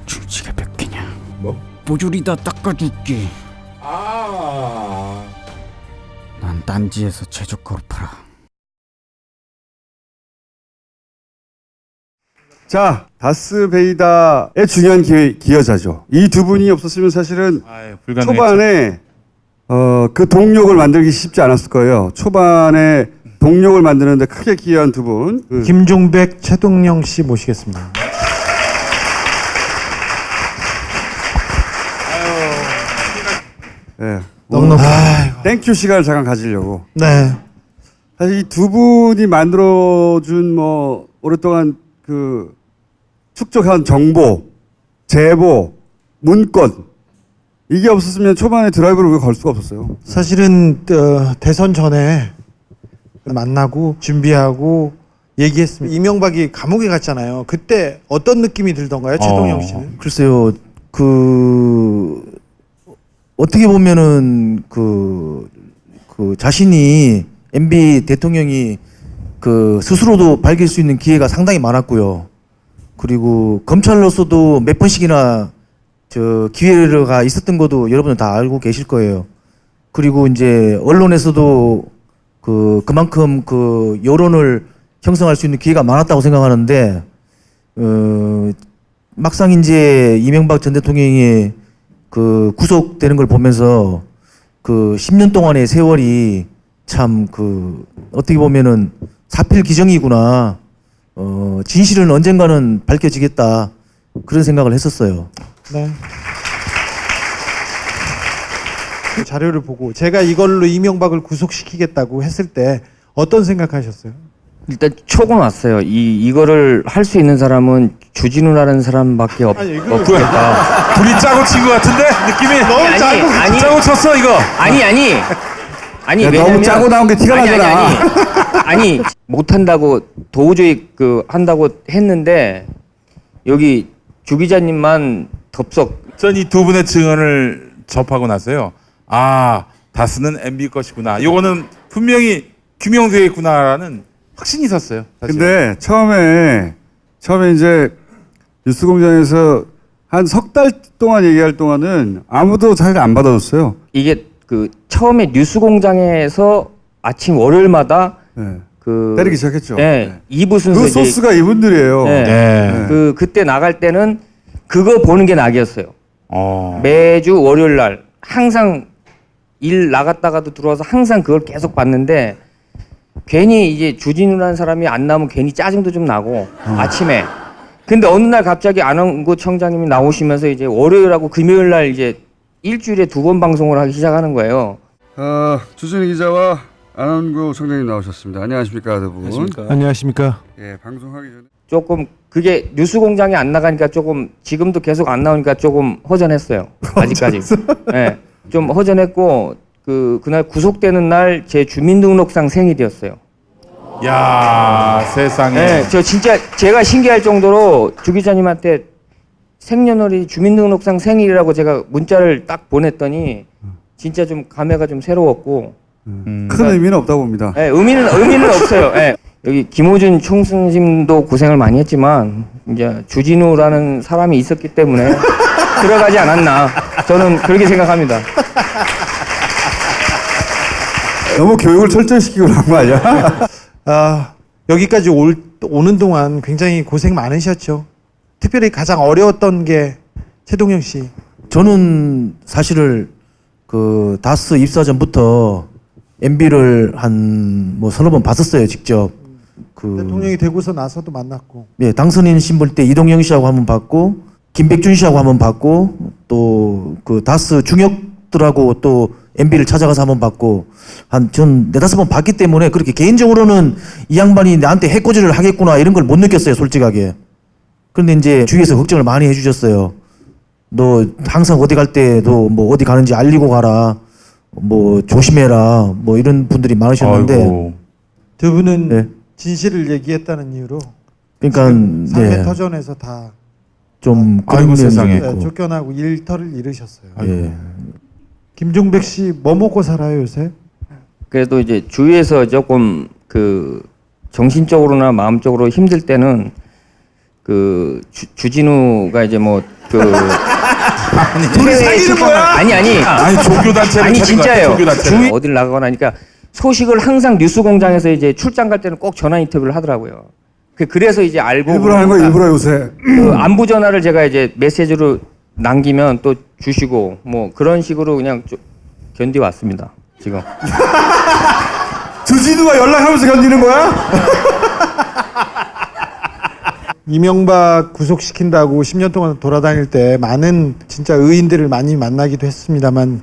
중지가 몇 개냐? 뭐? 뽀조리다 닦아줄게. 난 딴지에서 최저가로 팔아. 자, 다스베이다의 중요한 기여자죠. 이 두 분이 없었으면 사실은 초반에 그 동력을 만들기 쉽지 않았을 거예요. 초반에 동력을 만드는데 크게 기여한 두 분. 김종백, 최동영 씨 모시겠습니다. 네. 넉넉히. 땡큐 시간을 잠깐 가지려고. 네. 사실 이 두 분이 만들어준 오랫동안 축적한 정보, 제보, 문건 이게 없었으면 초반에 드라이브를 걸 수가 없었어요. 사실은 대선 전에 만나고 준비하고 얘기했습니다. 이명박이 감옥에 갔잖아요. 그때 어떤 느낌이 들던가요, 최동영 씨는? 글쎄요. 어떻게 보면은 자신이 MB 대통령이 스스로도 밝힐 수 있는 기회가 상당히 많았고요. 그리고 검찰로서도 몇 번씩이나 기회가 있었던 것도 여러분들 다 알고 계실 거예요. 그리고 이제 언론에서도 그만큼 여론을 형성할 수 있는 기회가 많았다고 생각하는데 막상 이제 이명박 전 대통령이 구속되는 걸 보면서 10년 동안의 세월이 참 어떻게 보면은 사필기정이구나. 진실은 언젠가는 밝혀지겠다. 그런 생각을 했었어요. 네. 그 자료를 보고 제가 이걸로 이명박을 구속시키겠다고 했을 때 어떤 생각하셨어요? 일단 촉은 왔어요. 이거를 할 수 있는 사람은 주진우라는 사람밖에 없겠다. 둘이 짜고 친 것 같은데 느낌이 너무 짜고 쳤어 이거. 아니 야, 너무 짜고 나온 게 티가 나잖아. 아니 못한다고 도저히 한다고 했는데 여기 주 기자님만 덥석. 전 이 두 분의 증언을 접하고 나서요. 아, 다스는 MB 것이구나. 요거는 분명히 규명되겠구나라는 확신이 있었어요. 사실. 근데 처음에 이제 뉴스공장에서 한 석 달 동안 얘기할 동안은 아무도 잘 안 받아줬어요. 이게 처음에 뉴스공장에서 아침 월요일마다 때리기 시작했죠. 네, 2부 순서 그 소스가 이분들이에요. 네. 그때 나갈 때는 그거 보는 게 낙이었어요. 매주 월요일 날 항상 일 나갔다가도 들어와서 항상 그걸 계속 봤는데 괜히 이제 주진우라는 사람이 안 나오면 괜히 짜증도 좀 나고 아침에. 근데 어느 날 갑자기 안원구 청장님이 나오시면서 이제 월요일하고 금요일 날 이제 일주일에 2번 방송을 하기 시작하는 거예요. 주진우 기자와 안원구 청장님 나오셨습니다. 안녕하십니까, 두 분. 안녕하십니까. 예, 방송하기 전에 조금 그게 뉴스공장이 안 나가니까 조금 지금도 계속 안 나오니까 조금 허전했어요. 아직까지. 네, 좀 허전했고 그날 구속되는 날 제 주민등록상 생일이었어요. 야, 세상에. 네, 저 진짜 제가 신기할 정도로 주 기자님한테 생년월일 주민등록상 생일이라고 제가 문자를 딱 보냈더니 진짜 좀 감회가 좀 새로웠고 큰 의미는 없다고 봅니다. 네, 의미는 없어요. 네. 여기 김호준 총수님도 고생을 많이 했지만 이제 주진우라는 사람이 있었기 때문에 들어가지 않았나 저는 그렇게 생각합니다. 너무 교육을 철저히 시키고 그런 거 아니야? 여기까지 오는 동안 굉장히 고생 많으셨죠. 특별히 가장 어려웠던 게 최동영 씨. 저는 사실을 다스 입사 전부터 MB를 한 서너 번 봤었어요, 직접. 대통령이 되고서 나서도 만났고. 예, 당선인 신분 때 이동영 씨하고 한번 봤고, 김백준 씨하고 한번 봤고, 또 다스 중역들하고 또 MB를 찾아가서 한번 봤고, 전 4-5번 봤기 때문에 그렇게 개인적으로는 이 양반이 나한테 해코지를 하겠구나 이런 걸 못 느꼈어요, 솔직하게. 그런데 이제 주위에서 걱정을 많이 해주셨어요. 너 항상 어디 갈 때도 어디 가는지 알리고 가라. 조심해라. 이런 분들이 많으셨는데. 아이고. 두 분은 네. 진실을 얘기했다는 이유로. 그러니까 삶의 터전에서 다 좀 아이고, 세상에. 쫓겨나고 일터를 잃으셨어요. 예. 김종백 씨 뭐 먹고 살아요 요새? 그래도 이제 주위에서 조금 정신적으로나 마음적으로 힘들 때는 주진우가 이제 둘이 사귀는 거야? 아니 종교단체를 아니 차린 진짜예요. 것 같아, 종교단체를. 어딜 나가거나 하니까 소식을 항상 뉴스공장에서 이제 출장 갈 때는 꼭 전화 인터뷰를 하더라고요. 그래서 이제 알고 일부러 하는 거 일부러 요새. 안부 전화를 제가 이제 메시지로 남기면 또 주시고 그런 식으로 그냥 견뎌왔습니다. 지금. 주진우가 연락하면서 견디는 거야? 이명박 구속시킨다고 10년 동안 돌아다닐 때 많은 진짜 의인들을 많이 만나기도 했습니다만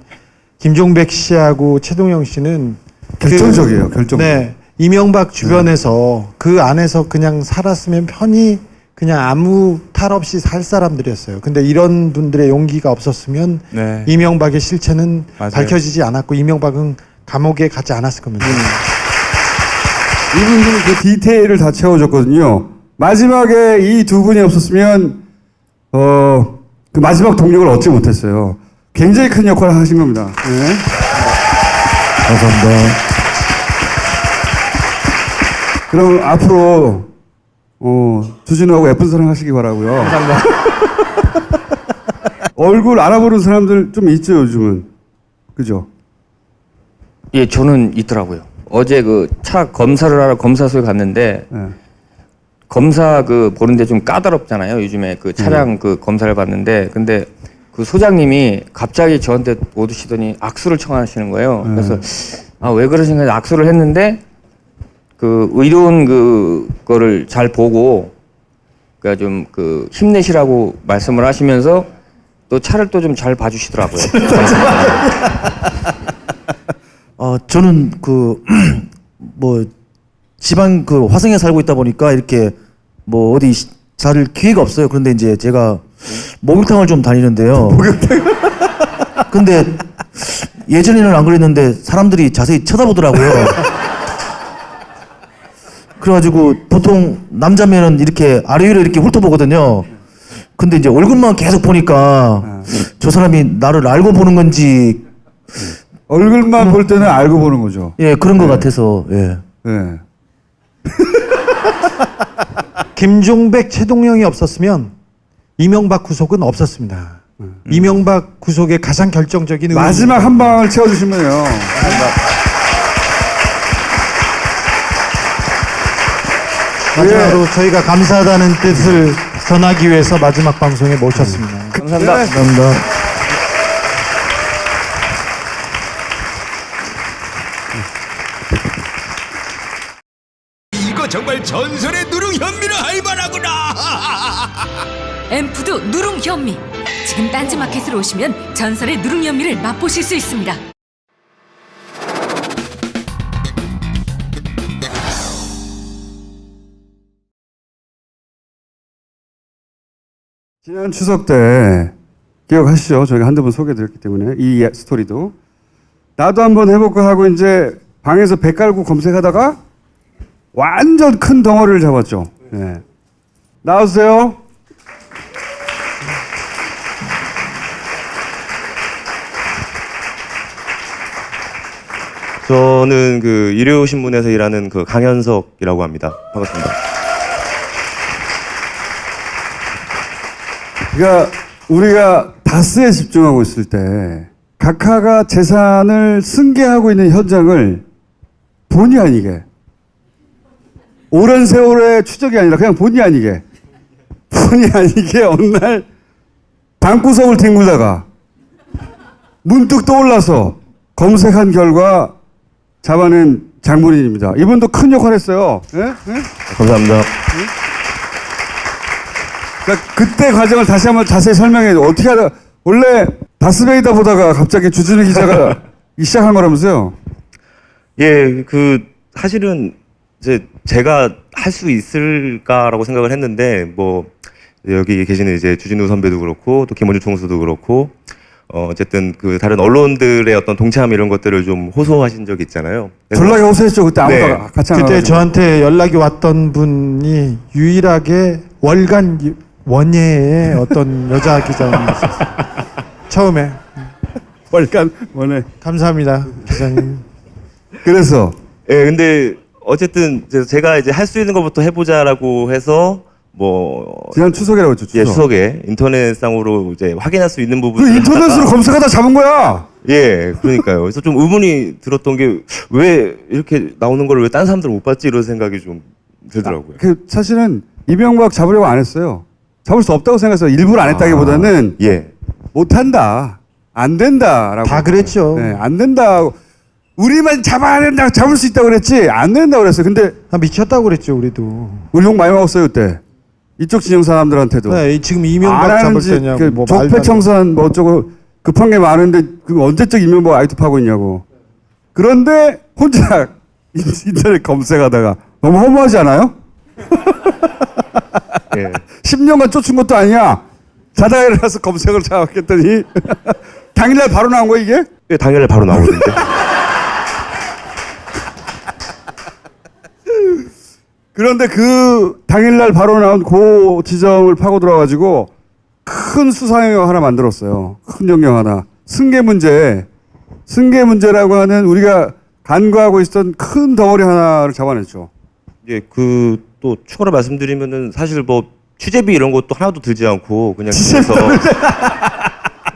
김종백 씨하고 최동영 씨는 결정적이에요. 결정적. 네, 이명박 주변에서 그 안에서 그냥 살았으면 편히 그냥 아무 탈 없이 살 사람들이었어요. 근데 이런 분들의 용기가 없었으면 네. 이명박의 실체는 맞아요. 밝혀지지 않았고 이명박은 감옥에 가지 않았을 겁니다. 이분들은 그 디테일을 다 채워줬거든요. 마지막에 이 두 분이 없었으면 그 마지막 동력을 얻지 못했어요. 굉장히 큰 역할을 하신 겁니다. 네. 감사합니다. 그럼 앞으로 주진우하고 예쁜 사랑 하시기 바라고요. 감사합니다. 얼굴 알아보는 사람들 좀 있죠, 요즘은. 그죠? 예, 저는 있더라고요. 어제 그 차 검사를 하러 검사소에 갔는데 네. 검사 그 보는데 좀 까다롭잖아요. 요즘에 그 차량 그 검사를 받는데 근데 그 소장님이 갑자기 저한테 오시더니 악수를 청하시는 거예요. 그래서 아, 왜 그러신가 악수를 했는데 그 의료원 그거를 잘 보고 그러니까 좀 그 힘내시라고 말씀을 하시면서 또 차를 또 좀 잘 봐주시더라고요. 저는 뭐 지방 화성에 살고 있다 보니까 이렇게 뭐 어디 살 기회가 없어요. 그런데 이제 제가 목욕탕을 좀 다니는데요. 근데 예전에는 안 그랬는데 사람들이 자세히 쳐다보더라고요. 그래가지고 보통 남자면은 이렇게 아래 위로 이렇게 훑어보거든요. 근데 이제 얼굴만 계속 보니까 저 사람이 나를 알고 보는 건지 얼굴만 볼 때는 알고 보는 거죠. 예, 그런 것 같아서 예. 네. 김종백, 최동영이 없었으면 이명박 구속은 없었습니다. 이명박 구속의 가장 결정적인 마지막 한 방을 채워주시면요. 마지막으로 저희가 감사하다는 뜻을 전하기 위해서 마지막 방송에 모셨습니다. 감사합니다. 감사합니다. 이거 정말 전설의 누룽 현미를 할 만하구나. 앰프도 누룽 현미. 지금 딴지마켓으로 오시면 전설의 누룽 현미를 맛보실 수 있습니다. 지난 추석 때 기억하시죠? 저희가 한두 번 소개해드렸기 때문에 이 스토리도 나도 한번 해볼까 하고 이제 방에서 배 깔고 검색하다가 완전 큰 덩어리를 잡았죠. 네. 나와주세요. 저는 그 일요신문에서 일하는 그 강현석이라고 합니다. 반갑습니다. 그러니까 우리가 다스에 집중하고 있을 때 각하가 재산을 승계하고 있는 현장을 본의 아니게 오랜 세월의 추적이 아니라 그냥 본의 아니게 어느 날 방구석을 뒹굴다가 문득 떠올라서 검색한 결과 잡아낸 장본인입니다. 이분도 큰 역할 했어요. 네? 네? 감사합니다. 그러니까 그때 과정을 다시 한번 자세히 설명해 줘. 어떻게 하다 원래 다스베이다 보다가 갑자기 주진우 기자가 시작한 거라면서요? 예, 그 사실은 이제 제가 할 수 있을까라고 생각을 했는데 뭐 여기 계시는 이제 주진우 선배도 그렇고 또 김원주 총수도 그렇고 어쨌든 그 다른 언론들의 어떤 동참 이런 것들을 좀 호소하신 적이 있잖아요. 전락이 호소했죠. 그때 아무도 네. 같이 안 그때 와가지고. 저한테 연락이 왔던 분이 유일하게 월간 원예의 어떤 여자 기자님이었어요. 처음에. 월간 원예. 감사합니다, 기자님. 그래서 예, 근데 어쨌든 제가 이제 할 수 있는 것부터 해보자라고 해서 뭐 지난 추석이라고 했죠. 추석. 예, 추석에 인터넷상으로 이제 확인할 수 있는 그 부분을 인터넷으로 검색하다 잡은 거야. 예, 그러니까요. 그래서 좀 의문이 들었던 게 왜 이렇게 나오는 걸 왜 딴 사람들 못 봤지 이런 생각이 좀 들더라고요. 그 사실은 이명박 잡으려고 안 했어요. 잡을 수 없다고 생각해서 일부러 안 했다기보다는 예. 못한다, 안 된다라고. 다 그랬죠. 네, 안 된다. 우리만 잡아야 된다, 잡을 수 있다고 그랬지 안 된다고 그랬어요. 근데 미쳤다고 그랬죠, 우리도. 우리 욕 많이 먹었어요 그때. 이쪽 진영 사람들한테도. 네, 지금 이명박 안 잡을 하는지 때냐고. 그 뭐 말도 안 돼. 적폐청산 뭐 어쩌고 급한 게 많은데 그 언제적 이명박 아직도 파고 있냐고. 그런데 혼자 인터넷 검색하다가 너무 허무하지 않아요? 예. 10년간 쫓은 것도 아니야. 자다가 일어나서 검색을 잡았겠더니 당일날 바로 나온 거야 이게? 예, 당일날 바로 나오는데. 그런데 그 당일날 바로 나온 그 지점을 파고 들어가지고 큰 큰 수사영 하나 만들었어요. 큰 영역 하나. 승계 문제라고 하는 우리가 간과하고 있었던 큰 덩어리 하나를 잡아냈죠. 예, 그 또 추가로 말씀드리면은 사실 뭐 취재비 이런 것도 하나도 들지 않고 그냥 집에서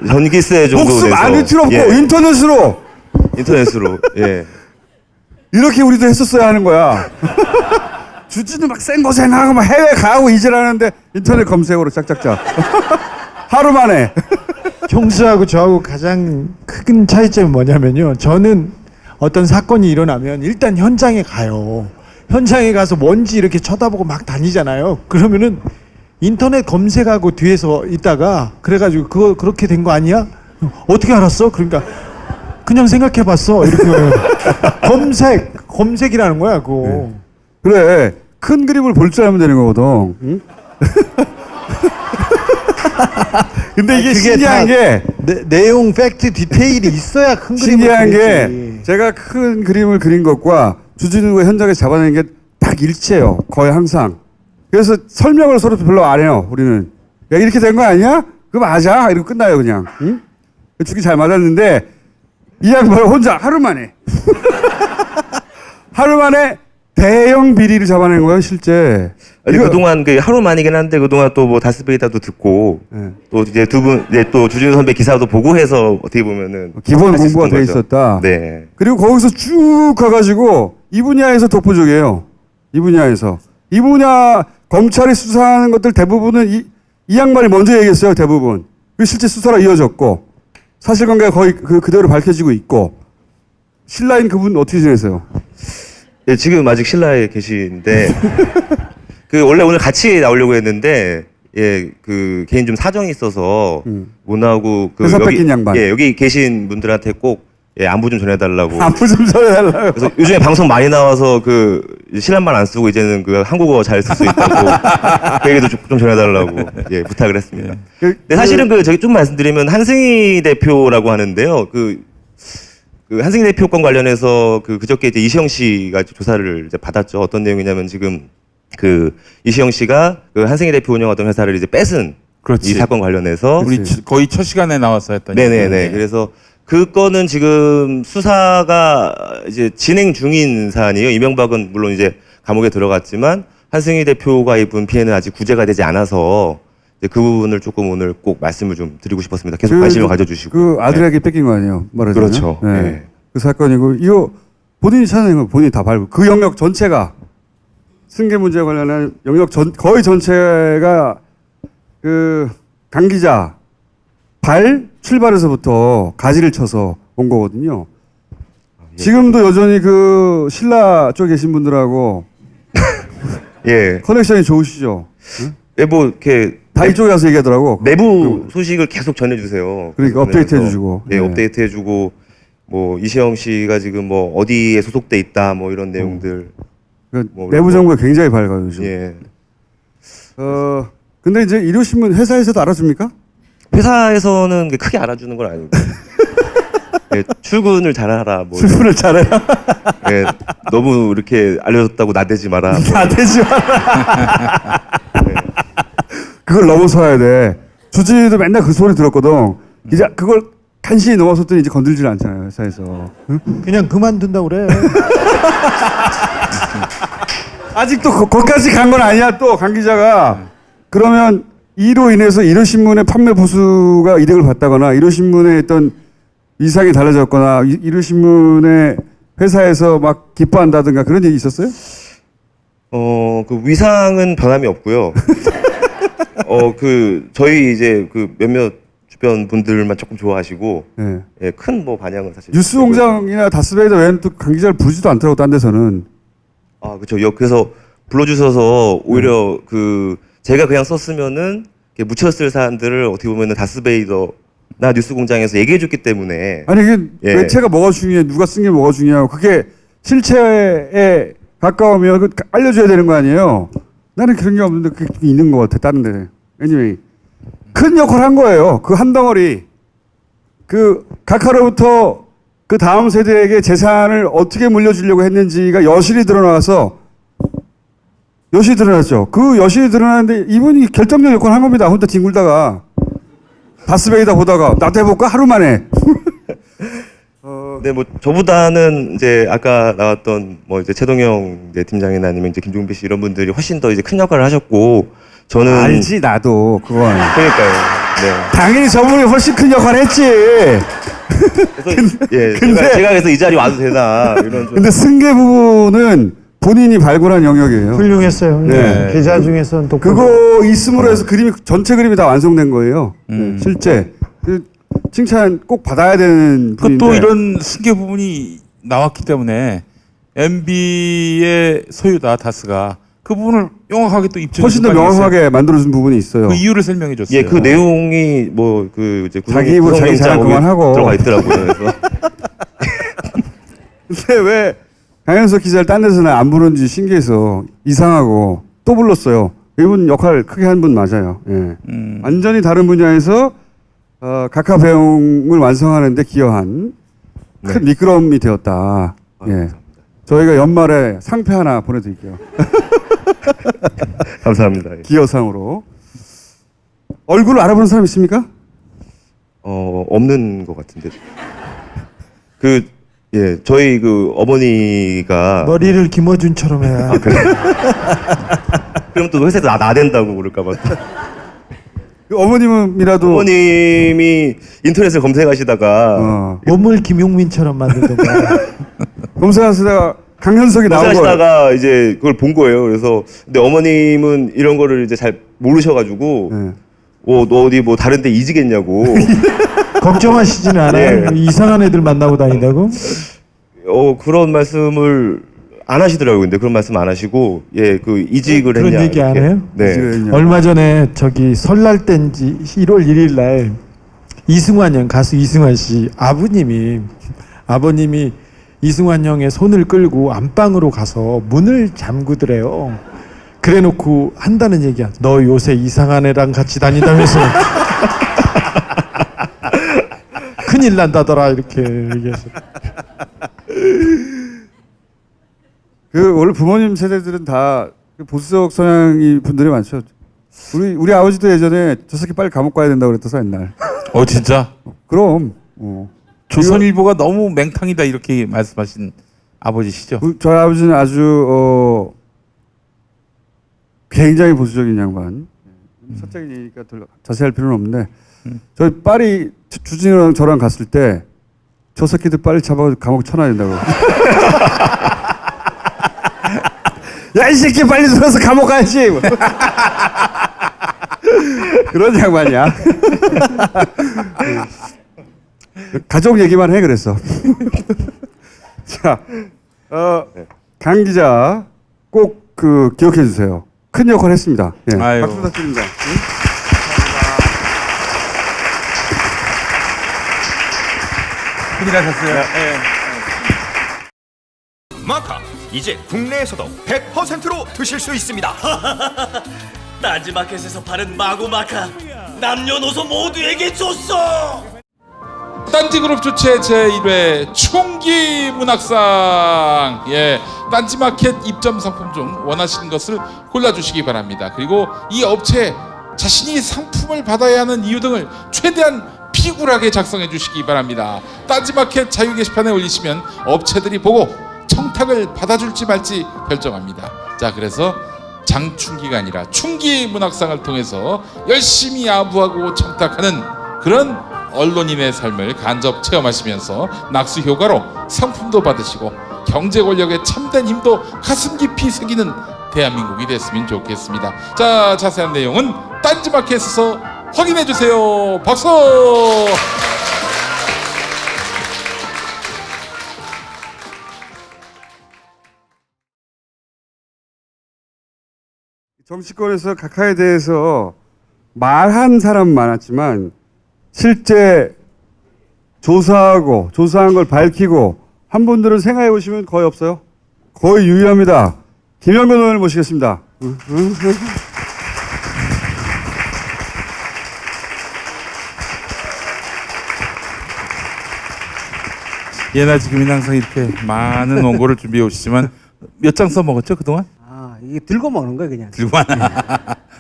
전기세 정도 복수 내서 많이 필요 없고 예, 인터넷으로 예. 이렇게 우리도 했었어야 하는 거야. 주진우 막 생고생하고 막 해외 가고 이질하는데 인터넷 검색으로 짝짝짝. 하루 만에. 형수하고 저하고 가장 큰 차이점이 뭐냐면요. 저는 어떤 사건이 일어나면 일단 현장에 가요. 현장에 가서 뭔지 이렇게 쳐다보고 막 다니잖아요. 그러면은 인터넷 검색하고 뒤에서 있다가 그래가지고 그거 그렇게 된 거 아니야? 어떻게 알았어? 그러니까 그냥 생각해봤어. 이렇게 검색이라는 거야. 그거. 네. 그래 큰 그림을 볼 줄 알면 되는 거거든. 응? 근데 이게 신기한 게 내용 팩트 디테일이 있어야 큰 그림을 신기한 그리지. 게 제가 큰 그림을 그린 것과 주진우가 현장에 잡아낸 게 딱 일치해요. 거의 항상. 그래서 설명을 서로 별로 안 해요. 우리는 야 이렇게 된 거 아니야? 그거 맞아? 이러고 끝나요 그냥. 응? 죽이 잘 맞았는데 이 양반을 혼자 하루 만에 대형 비리를 잡아낸 거예요 실제. 아니, 그동안 그 하루 만이긴 한데 그동안 또 뭐 다스베이다도 듣고 또 이제 두 분 이제 또 주진우 선배 기사도 보고 해서 어떻게 보면은 기본 할수 공부가 있었던 돼 거죠. 있었다. 네. 그리고 거기서 쭉 가가지고 이 분야에서 독보적이에요. 이 분야에서. 이 분야 검찰이 수사하는 것들 대부분은 이 양반이 먼저 얘기했어요. 대부분. 그 실제 수사로 이어졌고 사실관계가 거의 그대로 밝혀지고 있고. 신라인 그분 어떻게 지내세요? 예, 지금 아직 신라에 계신데 그 원래 오늘 같이 나오려고 했는데 예, 그 개인 좀 사정이 있어서 못 나오고 그 회사 여기 뺏긴 양반. 예, 여기 계신 분들한테 꼭 예, 안부 좀 전해달라고. 안부 좀 전해달라고. 그래서 요즘에 방송 많이 나와서 그 신라말 안 쓰고 이제는 그 한국어 잘 쓸 수 있다고 그 얘기도 좀 전해달라고 예, 부탁을 했습니다. 근데 사실은 그 저기 좀 말씀드리면 한승희 대표라고 하는데요. 그 한승희 대표 건 관련해서 그저께 이제 이시영 씨가 조사를 이제 받았죠. 어떤 내용이냐면 지금 그 이시영 씨가 그 한승희 대표 운영하던 회사를 이제 뺏은 이 사건 관련해서 우리 거의 첫 시간에 나와서 했던. 네네네. 그래서 그 건은 지금 수사가 이제 진행 중인 사안이에요. 이명박은 물론 이제 감옥에 들어갔지만 한승희 대표가 입은 피해는 아직 구제가 되지 않아서 이제 그 부분을 조금 오늘 꼭 말씀을 좀 드리고 싶었습니다. 계속 관심을 가져주시고. 그 아들에게 뺏긴 거 아니에요? 말하자면. 그렇죠. 네. 네. 그 사건이고 이거 본인이 찾아낸 거 본인이 다 밟고 그 영역 전체가 승계 문제에 관련한 영역 거의 전체가 그 강 기자 출발에서부터 가지를 쳐서 온 거거든요. 지금도 여전히 그 신라 쪽에 계신 분들하고 예. 커넥션이 좋으시죠? 응? 예, 뭐 이렇게 다 이쪽에 가서 얘기하더라고. 내부 소식을 계속 전해주세요. 그러니까 업데이트 해주시고. 네, 네. 업데이트 해주고 뭐 이시영 씨가 지금 뭐 어디에 소속돼 있다 뭐 이런 내용들. 뭐 내부 정보가 굉장히 밝아요 요즘. 예. 근데 이제 일요신문 회사에서도 알아줍니까? 회사에서는 크게 알아주는 건 아니고. 예, 출근을 잘하라. 뭐 출근을 잘해라. 예, 너무 이렇게 알려줬다고 나대지 마라. 뭐. 나대지 마라. 그걸 넘어서야 돼. 주진이도 맨날 그 소리 들었거든. 이제 그걸 간신히 넘어섰더니 이제 건들질 않잖아요 회사에서. 응? 그냥 그만둔다 그래. 아직도 거기까지 간 건 아니야. 또 강 기자가 그러면 이로 인해서 일요신문의 판매 보수가 이득을 봤다거나 일요신문의 어떤 위상이 달라졌거나 일요신문의 회사에서 막 기뻐한다든가 그런 얘기 있었어요? 그 위상은 변함이 없고요. 저희 이제 그 몇몇 주변 분들만 조금 좋아하시고, 네. 예, 큰 뭐 반향은 사실. 뉴스공장이나 다스베이더 외에는 또 강 기자를 부르지도 않더라고 딴 데서는. 아, 그렇죠. 그래서 불러주셔서 오히려 제가 그냥 썼으면은 묻혔을 사안들을 어떻게 보면은 다스베이더나 뉴스공장에서 얘기해줬기 때문에. 아니 이게 예. 매체가 뭐가 중요해? 누가 쓴 게 뭐가 중요하고 그게 실체에 가까우면 그 알려줘야 되는 거 아니에요? 나는 그런 게 없는데 그게 있는 것 같아 다른 데. anyway 큰 역할을 한 거예요. 그 한 덩어리 그 각하로부터 그 다음 세대에게 재산을 어떻게 물려주려고 했는지가 여실히 드러나서 여실히 드러났죠. 그 여실히 드러나는데 이분이 결정적 역할을 한 겁니다. 혼자 뒹굴다가 다스베이다 보다가 나도 해볼까 하루 만에. 네, 뭐 저보다는 이제 아까 나왔던 뭐 이제 최동영 이제 팀장이나 아니면 이제 김종배 씨 이런 분들이 훨씬 더 이제 큰 역할을 하셨고 저는 알지 나도 그건. 그러니까요. 네. 당연히 저분이 훨씬 큰 역할을 했지. 그래서 예, 제가 그래서 이 자리 와도 되나 이런 좀. 근데 승계 부분은 본인이 발굴한 영역이에요. 훌륭했어요. 네. 기자 중에서는 또 그거 있음으로 해서 전체 그림이 다 완성된 거예요. 실제 칭찬 꼭 받아야 되는 분인데. 또 이런 승계 부분이 나왔기 때문에 MB의 소유다 다스가 그 부분을 명확하게 또 입증해 훨씬 더 명확하게 만들어준 부분이 있어요. 그 이유를 설명해 줬어요. 예, 그 내용이 뭐 그 이제 자기 입으로 자기 자랑 그만하고 들어가 있더라고요. 그래서 근데 왜 강현석 기자를 딴 데서는 안 부르는지 신기해서 이상하고 또 불렀어요. 이분 역할 크게 한 분 맞아요. 예. 완전히 다른 분야에서 각하 배웅을 완성하는데 기여한 큰 미끄럼이 되었다. 예. 저희가 연말에 상패 하나 보내드릴게요. 감사합니다. 예. 기여상으로. 얼굴을 알아보는 사람 있습니까? 없는 것 같은데. 예, 저희 그 어머니가 머리를 김어준처럼 해야. 아, 그래? 그럼 또 회사에서 나댄다고 그럴까봐. 그 어머님이라도. 어머님이 인터넷을 검색하시다가. 몸을 김용민처럼 만들던가. 검색하시다가 강현석이 나오고. 검색하시다가 이제 그걸 본 거예요. 그래서 근데 어머님은 이런 거를 이제 잘 모르셔가지고. 너 어디 뭐 다른 데 이직했냐고. 걱정하시지는 않아요? 네. 이상한 애들 만나고 다닌다고? 그런 말씀을 안 하시더라고요. 근데 그런 말씀 안 하시고, 예, 그 이직을 했냐. 그런 얘기 안 이렇게. 해요? 네. 얼마 전에 저기 설날 때인지 1월 1일 날 이승환 형, 가수 이승환 씨 아버님이 이승환 형의 손을 끌고 안방으로 가서 문을 잠그더래요. 그래 놓고 한다는 얘기야. 너 요새 이상한 애랑 같이 다닌다면서. 큰일 난다더라 이렇게 얘기해서. 원래 부모님 세대들은 다 보수적 성향이 분들이 많죠. 우리 아버지도 예전에 저 새끼 빨리 감옥 가야 된다고 그랬어서 옛날. 진짜? 그럼. 조선일보가 너무 맹탕이다 이렇게 말씀하신 아버지시죠? 저희 아버지는 아주 굉장히 보수적인 양반. 사적인 얘기니까 자세할 필요는 없는데 저희 빨리 주진우랑 저랑 갔을 때 저 새끼들 빨리 잡아 감옥 쳐놔야 된다고. 야, 이 새끼 빨리 들어서 감옥 가야지. 그런 양반이야. 가족 얘기만 해 그랬어. 자, 강 기자 꼭 기억해 주세요. 큰 역할을 했습니다. 예. 박수 부탁드립니다. 큰일 하셨어요. 마카 이제 국내에서도 100%로 드실 수 있습니다. 딴지마켓에서 파는 마구마카 남녀노소 모두에게 줬어. 딴지그룹 주최 제1회 충기 문학상. 예, 딴지마켓 입점 상품 중 원하시는 것을 골라주시기 바랍니다. 그리고 이 업체 자신이 상품을 받아야 하는 이유 등을 최대한 피굴하게 작성해 주시기 바랍니다. 딴지마켓 자유 게시판에 올리시면 업체들이 보고 청탁을 받아줄지 말지 결정합니다. 자, 그래서 장충기가 아니라 충기 문학상을 통해서 열심히 야부하고 청탁하는 그런 언론인의 삶을 간접 체험하시면서 낙수 효과로 상품도 받으시고 경제 권력의 참된 힘도 가슴 깊이 새기는 대한민국이 됐으면 좋겠습니다. 자, 자세한 내용은 딴지마켓에서 확인해 주세요. 박수! 정치권에서 각하에 대해서 말한 사람은 많았지만 실제 조사한 걸 밝히고 한 분들은 생각해 보시면 거의 없어요. 거의 유일합니다. 김영건 의원을 모시겠습니다. 예나 지금은 항상 이렇게 많은 원고를 준비해 오시지만 몇 장 써먹었죠 그동안? 이게 들고 먹는 거예요 그냥. 들고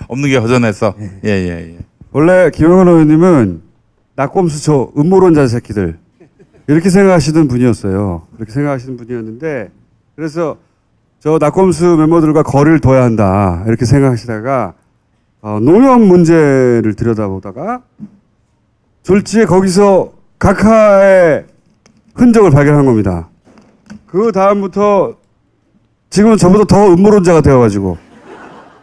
없는 게 허전해서. 예. 원래 김영건 의원님은 낙곰수 저 음모론자 새끼들 이렇게 생각하시던 분이었어요. 그렇게 생각하시는 분이었는데 그래서 저 낙곰수 멤버들과 거리를 둬야 한다 이렇게 생각하시다가 농협 문제를 들여다보다가 졸지에 거기서 각하의 흔적을 발견한 겁니다. 그 다음부터 지금은 저보다 더 음모론자가 되어가지고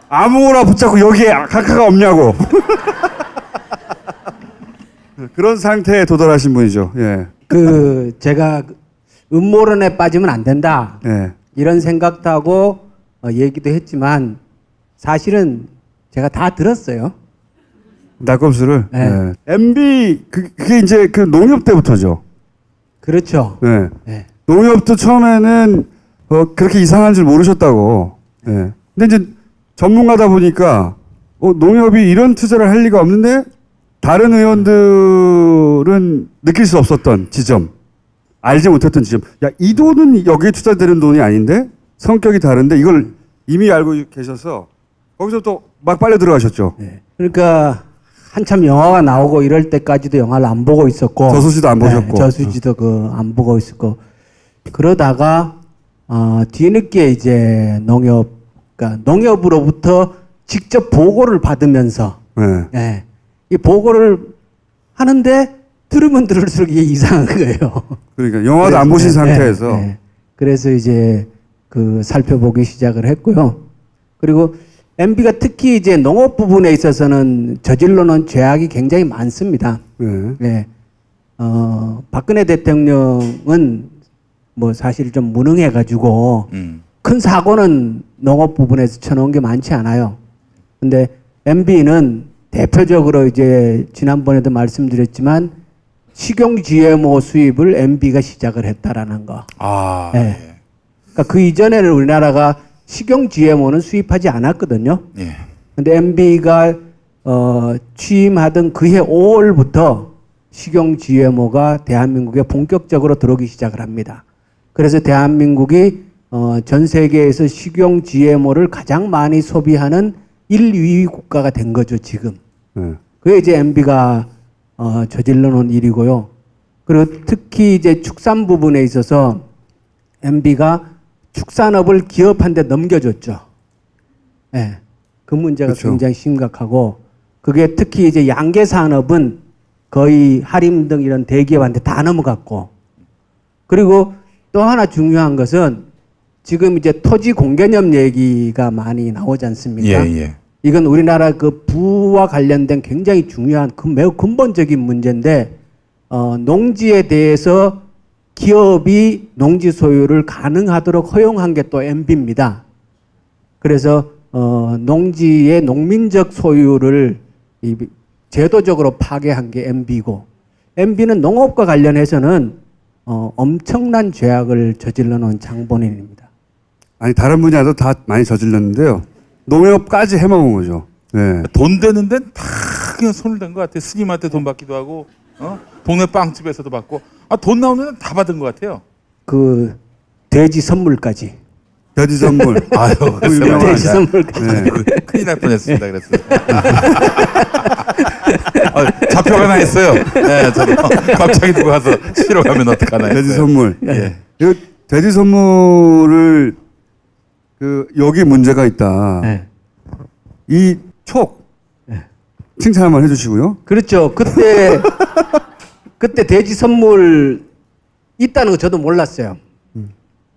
아무거나 붙잡고 여기에 각하가 없냐고 그런 상태에 도달하신 분이죠. 예. 그 제가 음모론에 빠지면 안 된다. 예. 이런 생각도 하고 얘기도 했지만 사실은 제가 다 들었어요. 낙검수를. 네. 예. MB 그게 이제 그 농협 때부터죠. 그렇죠. 네. 네. 농협도 처음에는 그렇게 이상한 줄 모르셨다고. 예. 근데 이제 전문가다 보니까 농협이 이런 투자를 할 리가 없는데 다른 의원들은 느낄 수 없었던 지점, 알지 못했던 지점. 야, 이 돈은 여기에 투자되는 돈이 아닌데 성격이 다른데 이걸 이미 알고 계셔서 거기서 또 막 빨려 들어가셨죠. 네. 그러니까 한참 영화가 나오고 이럴 때까지도 영화를 안 보고 있었고 저수지도 안 보셨고. 저수지도 안 보고 있었고 그러다가 뒤늦게 이제 그러니까 농협으로부터 직접 보고를 받으면서 예, 이 보고를 하는데 들으면 들을수록 이게 이상한 거예요. 그러니까 영화도 안 보신 상태에서 그래서 이제 그 살펴보기 시작을 했고요. 그리고 MB가 특히 이제 농업 부분에 있어서는 저질러 놓은 죄악이 굉장히 많습니다. 예. 박근혜 대통령은 뭐 사실 좀 무능해가지고 큰 사고는 농업 부분에서 쳐놓은 게 많지 않아요. 근데 MB는 대표적으로 이제 지난번에도 말씀드렸지만 식용 GMO 수입을 MB가 시작을 했다라는 거. 예. 그러니까 그 이전에는 우리나라가 식용 GMO는 수입하지 않았거든요. 근데 MB가 취임하던 그해 5월부터 식용 GMO가 대한민국에 본격적으로 들어오기 시작을 합니다. 그래서 대한민국이 전 세계에서 식용 GMO를 가장 많이 소비하는 1, 2위 국가가 된 거죠, 지금. 그게 이제 MB가 저질러 놓은 일이고요. 그리고 특히 이제 축산 부분에 있어서 MB가 축산업을 기업한테 넘겨줬죠. 예. 그 문제가 굉장히 심각하고 그게 특히 이제 양계 산업은 거의 하림 등 이런 대기업한테 다 넘어갔고 그리고 또 하나 중요한 것은 지금 이제 토지 공개념 얘기가 많이 나오지 않습니까? 이건 우리나라 그 부와 관련된 굉장히 중요한 매우 근본적인 문제인데 농지에 대해서 기업이 농지 소유를 가능하도록 허용한 게 또 MB입니다. 그래서 농지의 농민적 소유를 제도적으로 파괴한 게 MB고 MB는 농업과 관련해서는 엄청난 죄악을 저질러 놓은 장본인입니다. 아니 다른 분야도 다 많이 저질렀는데요. 농협까지 해먹은 거죠. 네. 돈 되는 데는 다 그냥 손을 댄 것 같아요. 스님한테 돈 받기도 하고 동네 빵집에서도 받고 돈 나오는 데는 다 받은 것 같아요. 그 돼지 선물까지. 돼지 선물. 아유, 돼지 선물까지. 큰일 날 뻔했습니다. 그래서 잡혀가나 했어요. 네, 저도 갑자기 누가 와서 쉬러 가면 어떡하나 했어요. 돼지 선물. 예. 이 돼지 선물을 여기 문제가 있다. 이 촉 칭찬 한번 해주시고요. 그렇죠. 그때 돼지 선물 있다는 거 저도 몰랐어요.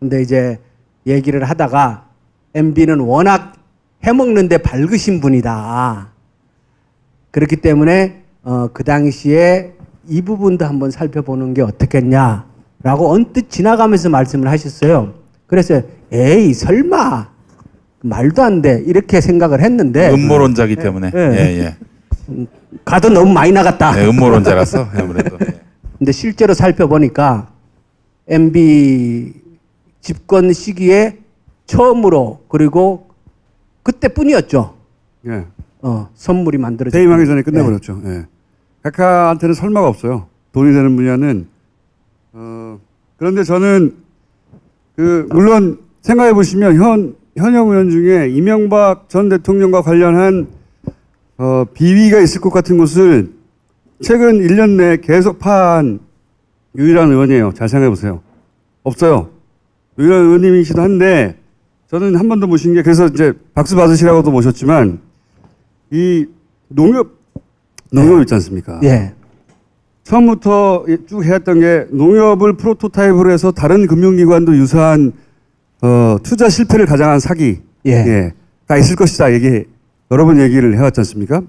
근데 이제 얘기를 하다가 MB는 워낙 해먹는데 밝으신 분이다. 그렇기 때문에 그 당시에 이 부분도 한번 살펴보는 게 어떻겠냐라고 언뜻 지나가면서 말씀을 하셨어요. 그래서 에이 설마 말도 안 돼 이렇게 생각을 했는데 음모론자기 때문에 가도 너무 많이 나갔다. 네, 음모론자라서 아무래도. 근데 실제로 살펴보니까 MB 집권 시기에 처음으로 그리고 그때뿐이었죠. 예. 선물이 만들어졌죠. 퇴임하기 전에 끝내버렸죠. 예. 각하한테는 설마가 없어요. 돈이 되는 분야는 그런데 저는 물론 생각해 보시면 현역 의원 중에 이명박 전 대통령과 관련한 비위가 있을 것 같은 곳을 최근 1년 내에 계속 파한 유일한 의원이에요. 잘 생각해 보세요. 없어요. 유일한 의원님이시도 한데 저는 한 번 더 모신 게 그래서 이제 박수 받으시라고도 모셨지만 이 농협 있지 않습니까? 예. 처음부터 쭉 해왔던 게 농협을 프로토타입으로 해서 다른 금융기관도 유사한 투자 실패를 가장한 사기 다 있을 것이다 여러 번 얘기를 해왔지 않습니까?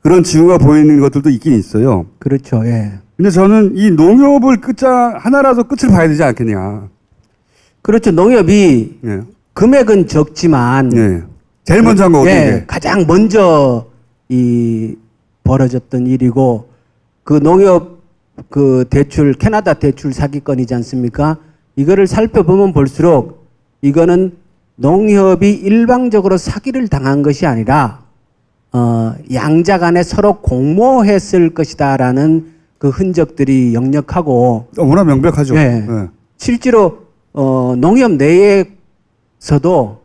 그런 징후가 보이는 것들도 있긴 있어요. 그렇죠. 예. 근데 저는 이 농협을 하나라도 끝을 봐야 되지 않겠냐. 그렇죠. 농협이 예. 금액은 적지만 제일 먼저 한 거거든요. 예, 가장 먼저 벌어졌던 일이고 그 농협 그 대출 캐나다 대출 사기건이지 않습니까? 이거를 살펴보면 볼수록 이거는 농협이 일방적으로 사기를 당한 것이 아니라 양자 간에 서로 공모했을 것이다라는 그 흔적들이 역력하고 워낙 명백하죠. 예. 실제로 농협 내에서도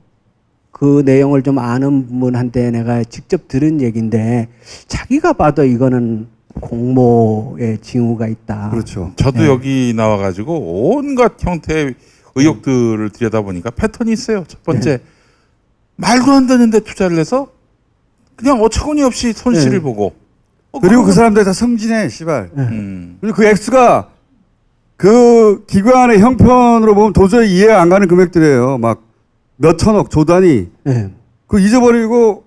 그 내용을 좀 아는 분한테 내가 직접 들은 얘기인데 자기가 봐도 이거는 공모의 징후가 있다. 그렇죠. 저도 여기 나와가지고 온갖 형태의 의혹들을 들여다보니까 패턴이 있어요. 첫 번째, 말도 안 되는데 투자를 해서 그냥 어처구니 없이 손실을 보고. 그리고 그 사람들 다 성진해, 씨발. 그리고 그 액수가 그 기관의 형편으로 보면 도저히 이해가 안 가는 금액들이에요. 막 몇 천억, 조 단위. 그거 잊어버리고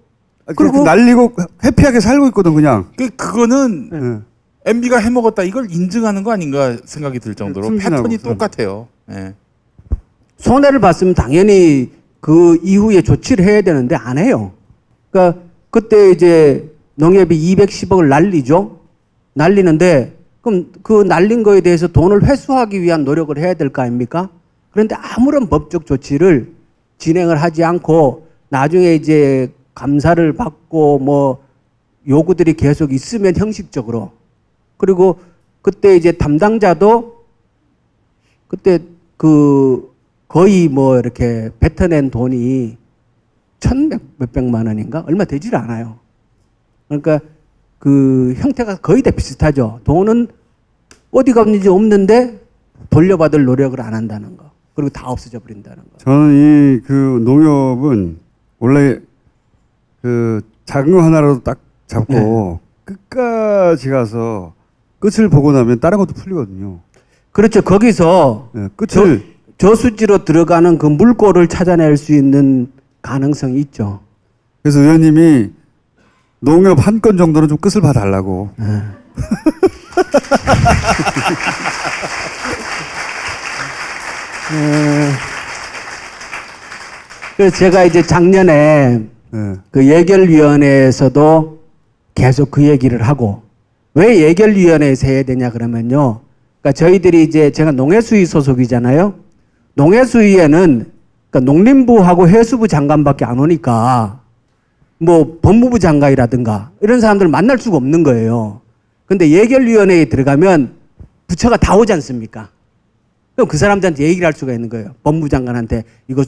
그리고 날리고 해피하게 살고 있거든, 그냥. 그거는 MB가 해먹었다 이걸 인증하는 거 아닌가 생각이 들 정도로 패턴이 똑같아요. 예. 손해를 봤으면 당연히 그 이후에 조치를 해야 되는데 안 해요. 그러니까 그때 이제 농협이 210억을 날리죠. 날리는데 그럼 그 날린 거에 대해서 돈을 회수하기 위한 노력을 해야 될 거 아닙니까? 그런데 아무런 법적 조치를 진행을 하지 않고 나중에 이제 감사를 받고 뭐 요구들이 계속 있으면 형식적으로 그리고 그때 이제 담당자도 그때 그 거의 뭐 이렇게 뱉어낸 돈이 1,100몇백만 원인가 얼마 되질 않아요. 그러니까 그 형태가 거의 다 비슷하죠. 돈은 어디 갔는지 없는데 돌려받을 노력을 안 한다는 거. 그리고 다 없어져 버린다는 거. 저는 그 농협은 원래 그 작은 거 하나라도 딱 잡고 끝까지 가서 끝을 보고 나면 다른 것도 풀리거든요. 그렇죠. 거기서 끝을 저수지로 들어가는 그 물꼬를 찾아낼 수 있는 가능성이 있죠. 그래서 의원님이 농협 한 건 정도는 좀 끝을 봐달라고. 그래서 제가 이제 작년에 그 예결위원회에서도 계속 그 얘기를 하고 왜 예결위원회에서 해야 되냐 그러면요. 그러니까 저희들이 이제 제가 농해수위 소속이잖아요. 농해수위에는 그러니까 농림부하고 해수부 장관밖에 안 오니까 뭐 법무부 장관이라든가 이런 사람들 만날 수가 없는 거예요. 근데 예결위원회에 들어가면 부처가 다 오지 않습니까? 그럼 그 사람들한테 얘기를 할 수가 있는 거예요. 법무부 장관한테 이거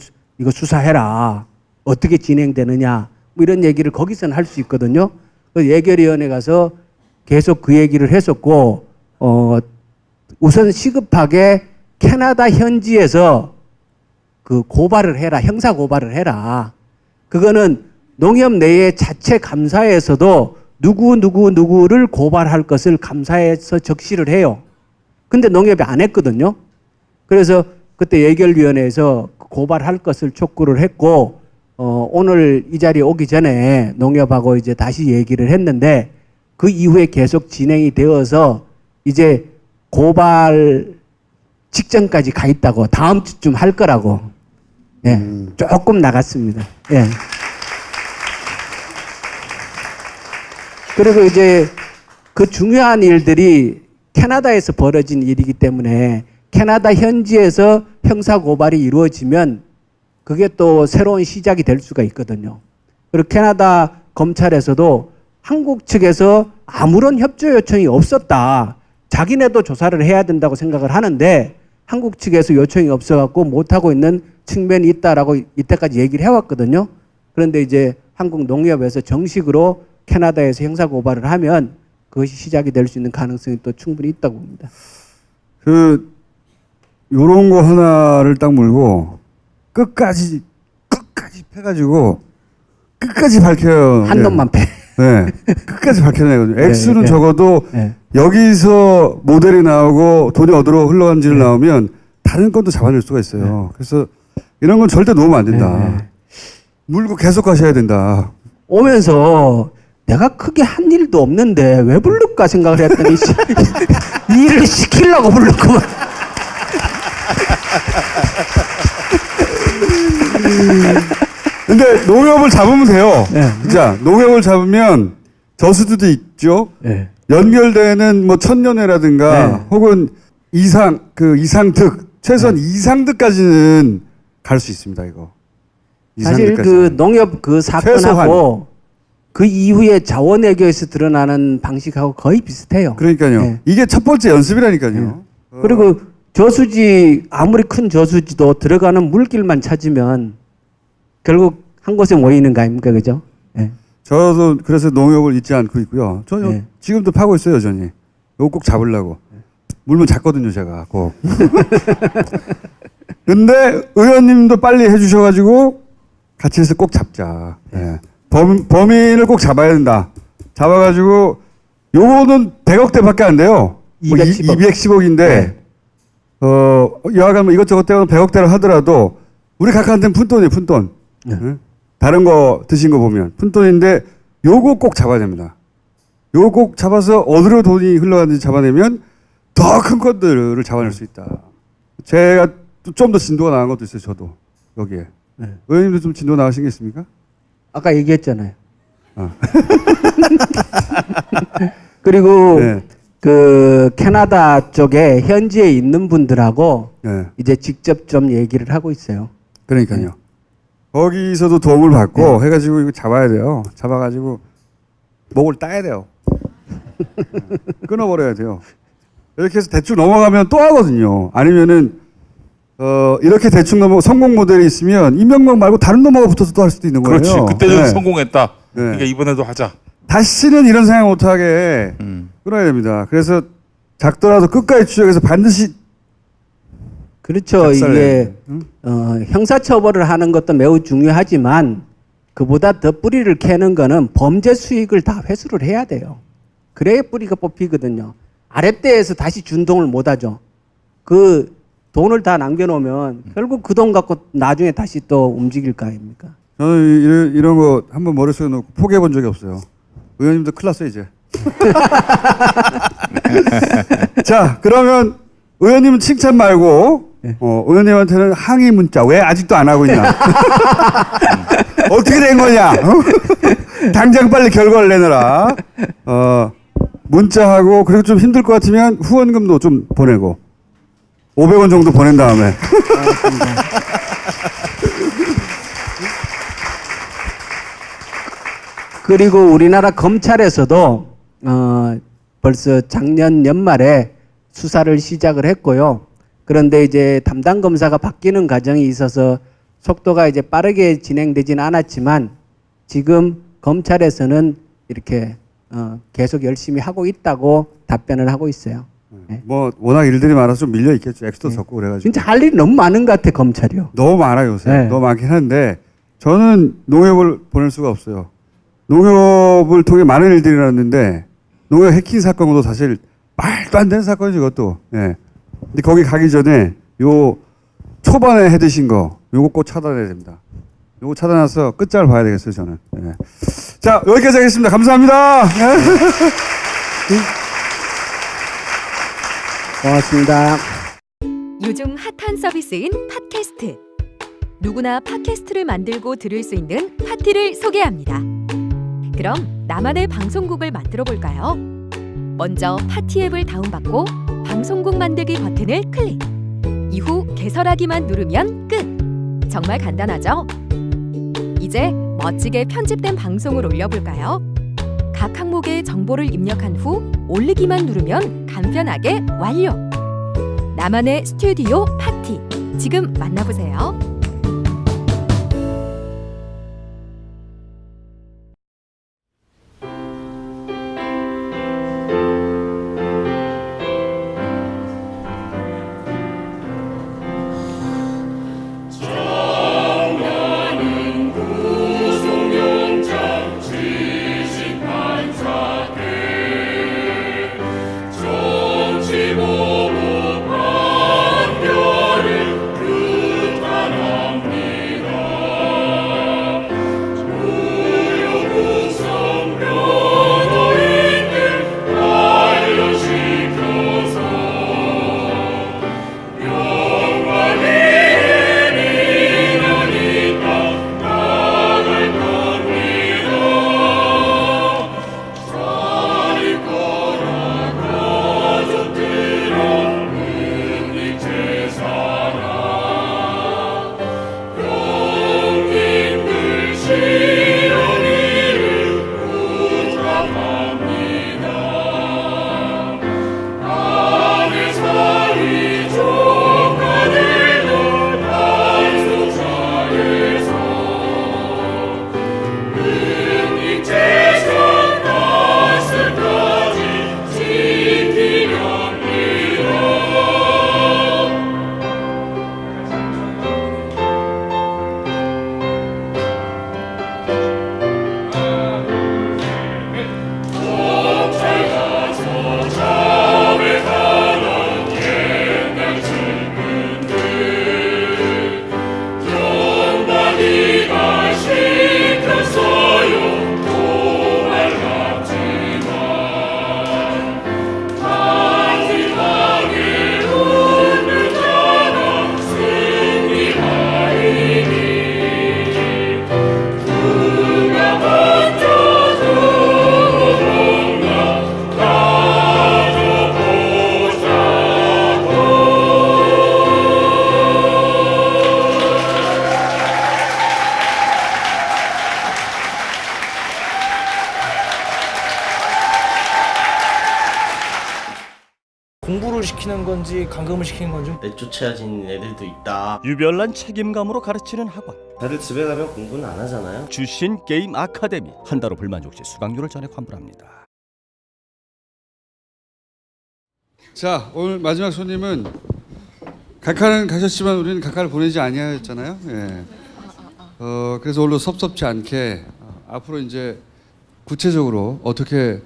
수사해라. 어떻게 진행되느냐. 뭐 이런 얘기를 거기서는 할 수 있거든요. 그래서 예결위원회 가서 계속 그 얘기를 했었고, 우선 시급하게 캐나다 현지에서 그 고발을 해라. 형사 고발을 해라. 그거는 농협 내에 자체 감사에서도 누구를 고발할 것을 감사에서 적시를 해요. 근데 농협이 안 했거든요. 그래서 그때 예결위원회에서 고발할 것을 촉구를 했고, 오늘 이 자리에 오기 전에 농협하고 이제 다시 얘기를 했는데 그 이후에 계속 진행이 되어서 이제 고발 직전까지 가 있다고 다음 주쯤 할 거라고. 예, 조금 나갔습니다. 예. 그리고 이제 그 중요한 일들이 캐나다에서 벌어진 일이기 때문에 캐나다 현지에서 형사 고발이 이루어지면 그게 또 새로운 시작이 될 수가 있거든요. 그리고 캐나다 검찰에서도 한국 측에서 아무런 협조 요청이 없었다. 자기네도 조사를 해야 된다고 생각을 하는데 한국 측에서 요청이 없어갖고 못하고 있는 측면이 있다라고 이때까지 얘기를 해왔거든요. 그런데 이제 한국 농협에서 정식으로 캐나다에서 형사 고발을 하면 그것이 시작이 될 수 있는 가능성이 또 충분히 있다고 봅니다. 요런 거 하나를 딱 물고 끝까지 패가지고 끝까지 밝혀요. 한 놈만 패. 네. 끝까지 밝혀내거든요. 액수는 네. 적어도 여기서 모델이 나오고 돈이 어디로 흘러간지를 나오면 다른 건도 잡아낼 수가 있어요. 그래서 이런 건 절대 놓으면 안 된다. 물고 계속 가셔야 된다. 오면서 내가 크게 한 일도 없는데 왜 부를까 생각을 했더니 일을 시키려고 부르구만. 근데 농협을 잡으면 돼요. 진짜 농협을 잡으면 저수지도 있죠. 연결되는 뭐 천년회라든가 혹은 이상득 최소한 이상득까지는 갈 수 있습니다. 이거. 사실 그 농협 그 사건하고 최소한. 그 이후에 자원외교에서 드러나는 방식하고 거의 비슷해요. 그러니까요. 이게 첫 번째 연습이라니까요. 그리고 저수지 아무리 큰 저수지도 들어가는 물길만 찾으면 결국 한 곳에 모이는 거 아닙니까, 그죠? 저도 그래서 농협을 잊지 않고 있고요. 저는 지금도 파고 있어요, 여전히. 이거 꼭 잡으려고. 물면 잡거든요, 제가 꼭. 근데 의원님도 빨리 해주셔가지고 같이 해서 꼭 잡자. 범인을 꼭 잡아야 된다. 잡아가지고 요거는 100억대밖에 안 돼요. 210억인데 여하간 이것저것 때문에 100억대를 하더라도 우리 각하한테는 푼돈이에요, 푼돈. 다른 거 드신 거 보면 푼돈인데 요거 꼭 잡아야 됩니다. 요거 꼭 잡아서 어디로 돈이 흘러가는지 잡아내면 더 큰 것들을 잡아낼 수 있다. 제가 좀 더 진도가 나간 것도 있어요, 저도 여기에. 의원님도 좀 진도 나가신 게 있습니까? 아까 얘기했잖아요. 그리고 그 캐나다 쪽에 현지에 있는 분들하고 이제 직접 좀 얘기를 하고 있어요. 그러니까요. 거기서도 도움을 받고 해가지고 이거 잡아야 돼요. 잡아가지고 목을 따야 돼요. 끊어버려야 돼요. 이렇게 해서 대충 넘어가면 또 하거든요. 아니면은 이렇게 대충 성공 모델이 있으면 이명박 말고 다른 놈하고 붙어서 또 할 수도 있는 거예요. 그렇지. 그때는 성공했다. 그러니까 이번에도 하자. 다시는 이런 생각 못하게 끊어야 됩니다. 그래서 작더라도 끝까지 추적해서 반드시 그렇죠. 이게 형사처벌을 하는 것도 매우 중요하지만 그보다 더 뿌리를 캐는 거는 범죄 수익을 다 회수를 해야 돼요. 그래야 뿌리가 뽑히거든요. 아랫대에서 다시 준 돈을 못 하죠. 그 돈을 다 남겨놓으면 결국 그 돈 갖고 나중에 다시 또 움직일 거 아닙니까? 저는 이런 거 한번 머릿속에 넣고 포기해 본 적이 없어요. 의원님도 큰일 났어요, 이제. 자, 그러면 의원님은 칭찬 말고 의원님한테는 항의 문자 왜 아직도 안 하고 있나? 어떻게 된 거냐? 당장 빨리 결과를 내놔라. 문자하고 그리고 좀 힘들 것 같으면 후원금도 좀 보내고 500원 정도 보낸 다음에. 그리고 우리나라 검찰에서도 벌써 작년 연말에 수사를 시작을 했고요. 그런데 이제 담당 검사가 바뀌는 과정이 있어서 속도가 이제 빠르게 진행되지는 않았지만 지금 검찰에서는 이렇게 계속 열심히 하고 있다고 답변을 하고 있어요. 뭐 워낙 일들이 많아서 좀 밀려 있겠죠. 액수도 적고 그래가지고. 진짜 할 일이 너무 많은 것 같아 검찰이요. 너무 많아요 요새. 너무 많긴 한데 저는 농협을 보낼 수가 없어요. 농협을 통해 많은 일들이 일어났는데 농협 해킹 사건도 사실 말도 안 되는 사건이죠 그것도. 근데 거기 가기 전에 요 초반에 해드신 거 요거 꼭 차단해야 됩니다. 요거 차단해서 끝장을 봐야 되겠어요 저는. 자 여기까지 하겠습니다. 감사합니다. 고맙습니다. 요즘 핫한 서비스인 팟캐스트. 누구나 팟캐스트를 만들고 들을 수 있는 파티를 소개합니다. 그럼 나만의 방송국을 만들어 볼까요? 먼저 파티 앱을 다운받고 방송국 만들기 버튼을 클릭. 이후 개설하기만 누르면 끝. 정말 간단하죠? 이제 멋지게 편집된 방송을 올려볼까요? 각 항목의 정보를 입력한 후 올리기만 누르면 간편하게 완료. 나만의 스튜디오 파티. 지금 만나보세요. 공부를 시키는 건지 감금을 시키는 건지 내쫓아진 애들도 있다. 유별난 책임감으로 가르치는 학원. 다들 집에 가면 공부는 안 하잖아요. 주신 게임 아카데미. 한 달 후 불만족 시 수강료를 전액 환불합니다. 자, 오늘 마지막 손님은 각하는 가셨지만 우리는 각하를 보내지 아니하였잖아요. 예. 그래서 오늘 섭섭지 않게 앞으로 이제 구체적으로 어떻게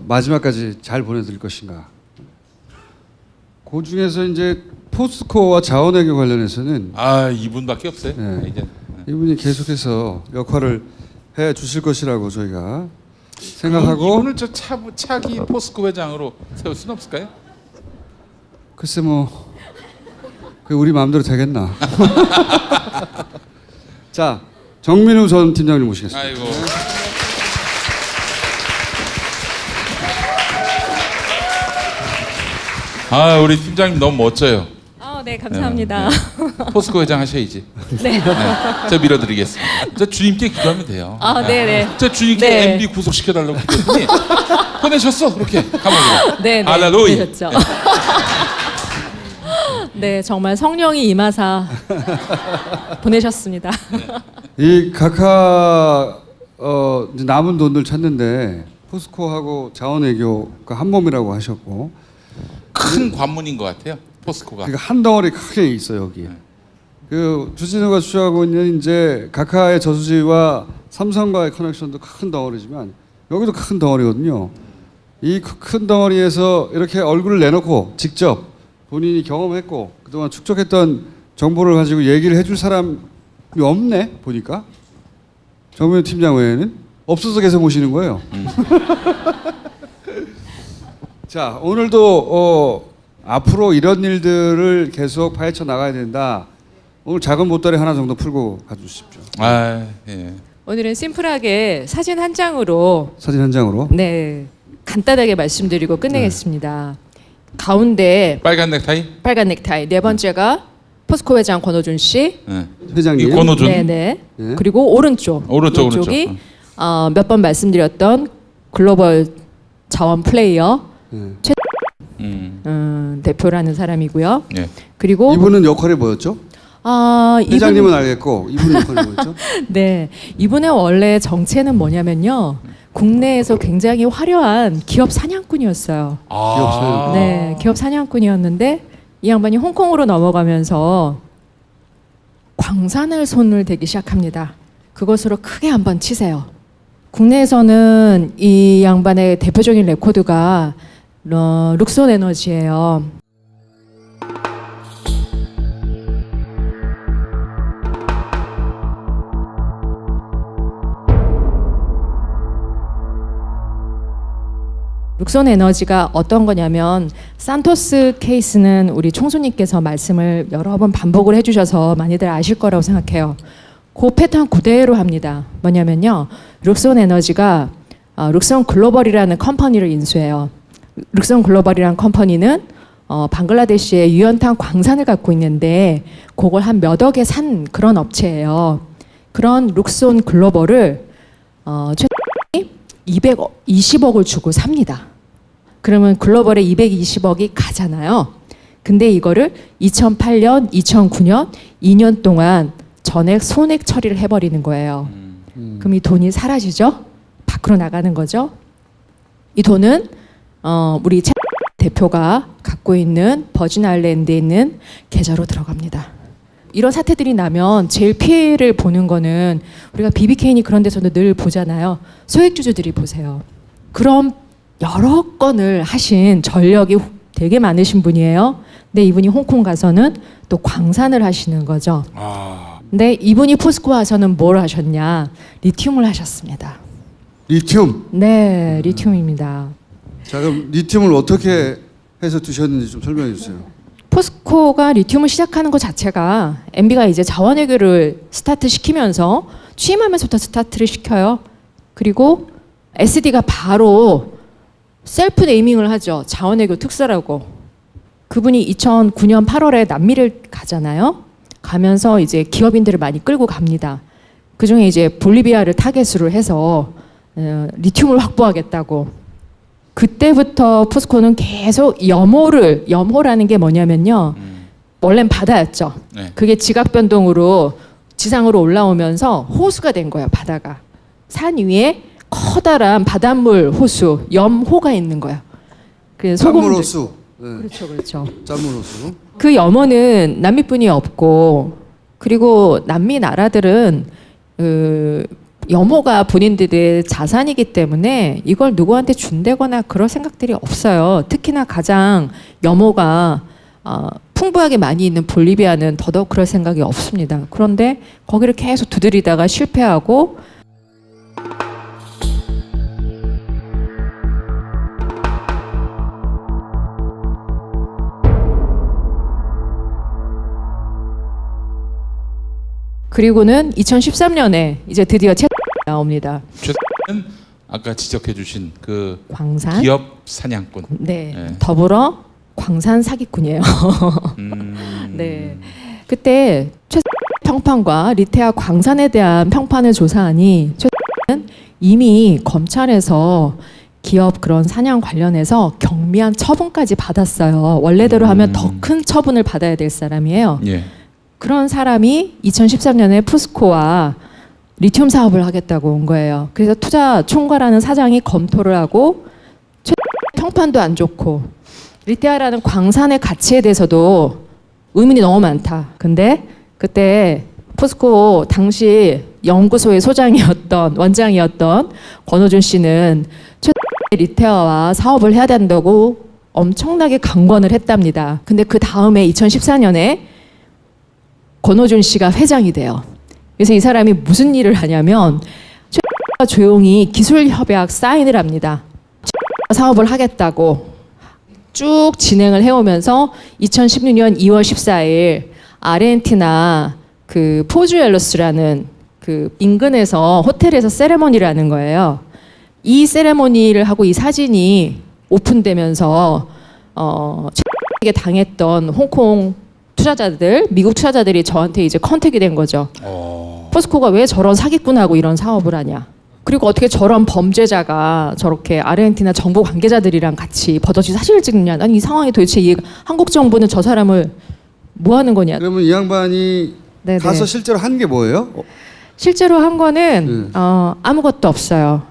마지막까지 잘 보내드릴 것인가. 그 중에서 이제 포스코와 자원외교 관련해서는 이분밖에 없어요. 예, 이제. 이분이 계속해서 역할을 해 주실 것이라고 저희가 생각하고 이분을 저 차기 포스코 회장으로 세울 수는 없을까요? 글쎄 뭐 그 우리 마음대로 되겠나. 자, 정민우 전 팀장님 모시겠습니다. 아이고. 우리 팀장님 너무 멋져요. 네, 감사합니다. 포스코 회장 하셔야지. 네. 저 밀어드리겠습니다. 저 주님께 기도하면 돼요. 네네. 저 주님께 네. MB 구속시켜달라고 기도했더니 보내셨어. 그렇게 감옥으로. 네, 할렐루야. 그렇죠. 네, 정말 성령이 임하사 보내셨습니다. 이 각하 이제 남은 돈들 찾는데 포스코하고 자원외교가 한 몸이라고 하셨고 큰 관문인 것 같아요. 포스코가. 그러니까 한 덩어리 크게 있어요 여기. 그 주진우가 주장하고 있는 이제 각하의 저수지와 삼성과의 커넥션도 큰 덩어리지만 여기도 큰 덩어리거든요. 이 큰 덩어리에서 이렇게 얼굴을 내놓고 직접 본인이 경험했고 그동안 축적했던 정보를 가지고 얘기를 해줄 사람이 없네 보니까. 정민우 팀장 외에는 없어서 계속 모시는 거예요. 자, 오늘도 앞으로 이런 일들을 계속 파헤쳐 나가야 된다. 오늘 작은 보따리 하나 정도 풀고 가주십시오. 예. 오늘은 심플하게 사진 한 장으로 사진 한 장으로. 네, 간단하게 말씀드리고 끝내겠습니다. 가운데 빨간 넥타이? 빨간 넥타이. 네 번째가 포스코 회장 권호준 씨. 회장님. 이 권호준. 네네. 그리고 오른쪽이 오른쪽. 몇 번 말씀드렸던 글로벌 자원 플레이어 최 대표라는 사람이고요. 네. 그리고 이분은 역할이 뭐였죠? 회장님은 알겠고 이분 역할이 뭐였죠? 네, 이분의 원래 정체는 뭐냐면요. 국내에서 굉장히 화려한 기업 사냥꾼이었어요. 기업 사냥꾼. 네, 기업 사냥꾼이었는데 이 양반이 홍콩으로 넘어가면서 광산을 손을 대기 시작합니다. 그것으로 크게 한번 치세요. 국내에서는 이 양반의 대표적인 레코드가 룩손 에너지예요. 룩손 에너지가 어떤 거냐면 산토스 케이스는 우리 총수님께서 말씀을 여러 번 반복을 해주셔서 많이들 아실 거라고 생각해요. 그 패턴 그대로 합니다. 뭐냐면요. 룩손 에너지가 룩손 글로벌이라는 컴퍼니를 인수해요. 룩손 글로벌이라는 컴퍼니는 방글라데시에 유연탄 광산을 갖고 있는데 그걸 한 몇 억에 산 그런 업체예요. 그런 룩손 글로벌을 최 220억을 주고 삽니다. 그러면 글로벌에 220억이 가잖아요. 근데 이거를 2008년, 2009년 2년 동안 전액 손액 처리를 해버리는 거예요. 그럼 이 돈이 사라지죠? 밖으로 나가는 거죠. 이 돈은 우리 최 대표가 갖고 있는 버진 아일랜드에 있는 계좌로 들어갑니다. 이런 사태들이 나면 제일 피해를 보는 거는 우리가 BBK니 그런 데서도 늘 보잖아요. 소액주주들이 보세요. 그럼 여러 건을 하신 전력이 되게 많으신 분이에요. 근데 이분이 홍콩 가서는 또 광산을 하시는 거죠. 근데 이분이 포스코 와서는 뭘 하셨냐? 리튬을 하셨습니다. 리튬? 네, 리튬입니다. 자, 그럼 리튬을 어떻게 해서 두셨는지 좀 설명해 주세요. 포스코가 리튬을 시작하는 것 자체가 MB가 이제 자원외교를 스타트 시키면서 취임하면서부터 스타트를 시켜요. 그리고 SD가 바로 셀프 네이밍을 하죠. 자원외교 특사라고. 그분이 2009년 8월에 남미를 가잖아요. 가면서 이제 기업인들을 많이 끌고 갑니다. 그중에 이제 볼리비아를 타겟으로 해서 리튬을 확보하겠다고. 그때부터 포스코는 계속 염호라는 게 뭐냐면요. 원래는 바다였죠. 네. 그게 지각 변동으로 지상으로 올라오면서 호수가 된 거예요. 바다가. 산 위에 커다란 바닷물 호수, 염호가 있는 거예요. 그래서 짠물 호수. 네. 그렇죠, 그렇죠. 짠물 호수. 그 염호는 남미뿐이 없고, 그리고 남미 나라들은 염호가 본인들의 자산이기 때문에 이걸 누구한테 준다거나 그럴 생각들이 없어요. 특히나 가장 염호가 풍부하게 많이 있는 볼리비아는 더더욱 그럴 생각이 없습니다. 그런데 거기를 계속 두드리다가 실패하고, 그리고는 2013년에 이제 드디어 나옵니다. 최는 아까 지적해주신 그 광산? 기업 사냥꾼. 네. 네. 더불어 더불어 광산 사기꾼이에요. 네. 그때 최 평판과 리테아 광산에 대한 평판을 조사하니 최는 이미 검찰에서 기업 그런 사냥 관련해서 경미한 처분까지 받았어요. 원래대로 하면 더 큰 처분을 받아야 될 사람이에요. 예. 그런 사람이 2013년에 포스코와 리튬 사업을 하겠다고 온 거예요. 그래서 투자 총괄하는 사장이 검토를 하고 평판도 안 좋고 리테아라는 광산의 가치에 대해서도 의문이 너무 많다. 근데 그때 포스코 당시 연구소의 원장이었던 권호준 씨는 리테아와 사업을 해야 된다고 엄청나게 강권을 했답니다. 근데 그 다음에 2014년에 권호준 씨가 회장이 돼요. 그래서 이 사람이 무슨 일을 하냐면 조용히 기술 협약 사인을 합니다. 사업을 하겠다고 쭉 진행을 해오면서 2016년 2월 14일 아르헨티나 그 포주엘로스라는 그 인근에서 호텔에서 세레모니를 하는 거예요. 이 세레모니를 하고 이 사진이 오픈되면서 게 당했던 홍콩 투자자들, 미국 투자자들이 저한테 이제 컨택이 된 거죠. 포스코가 왜 저런 사기꾼하고 이런 사업을 하냐. 그리고 어떻게 저런 범죄자가 저렇게 아르헨티나 정부 관계자들이랑 같이 버젓이 사진을 찍느냐. 아니 이 상황이 도대체 한국 정부는 저 사람을 뭐 하는 거냐. 그러면 이 양반이 네네. 가서 실제로 한 게 뭐예요? 실제로 한 거는 아무것도 없어요.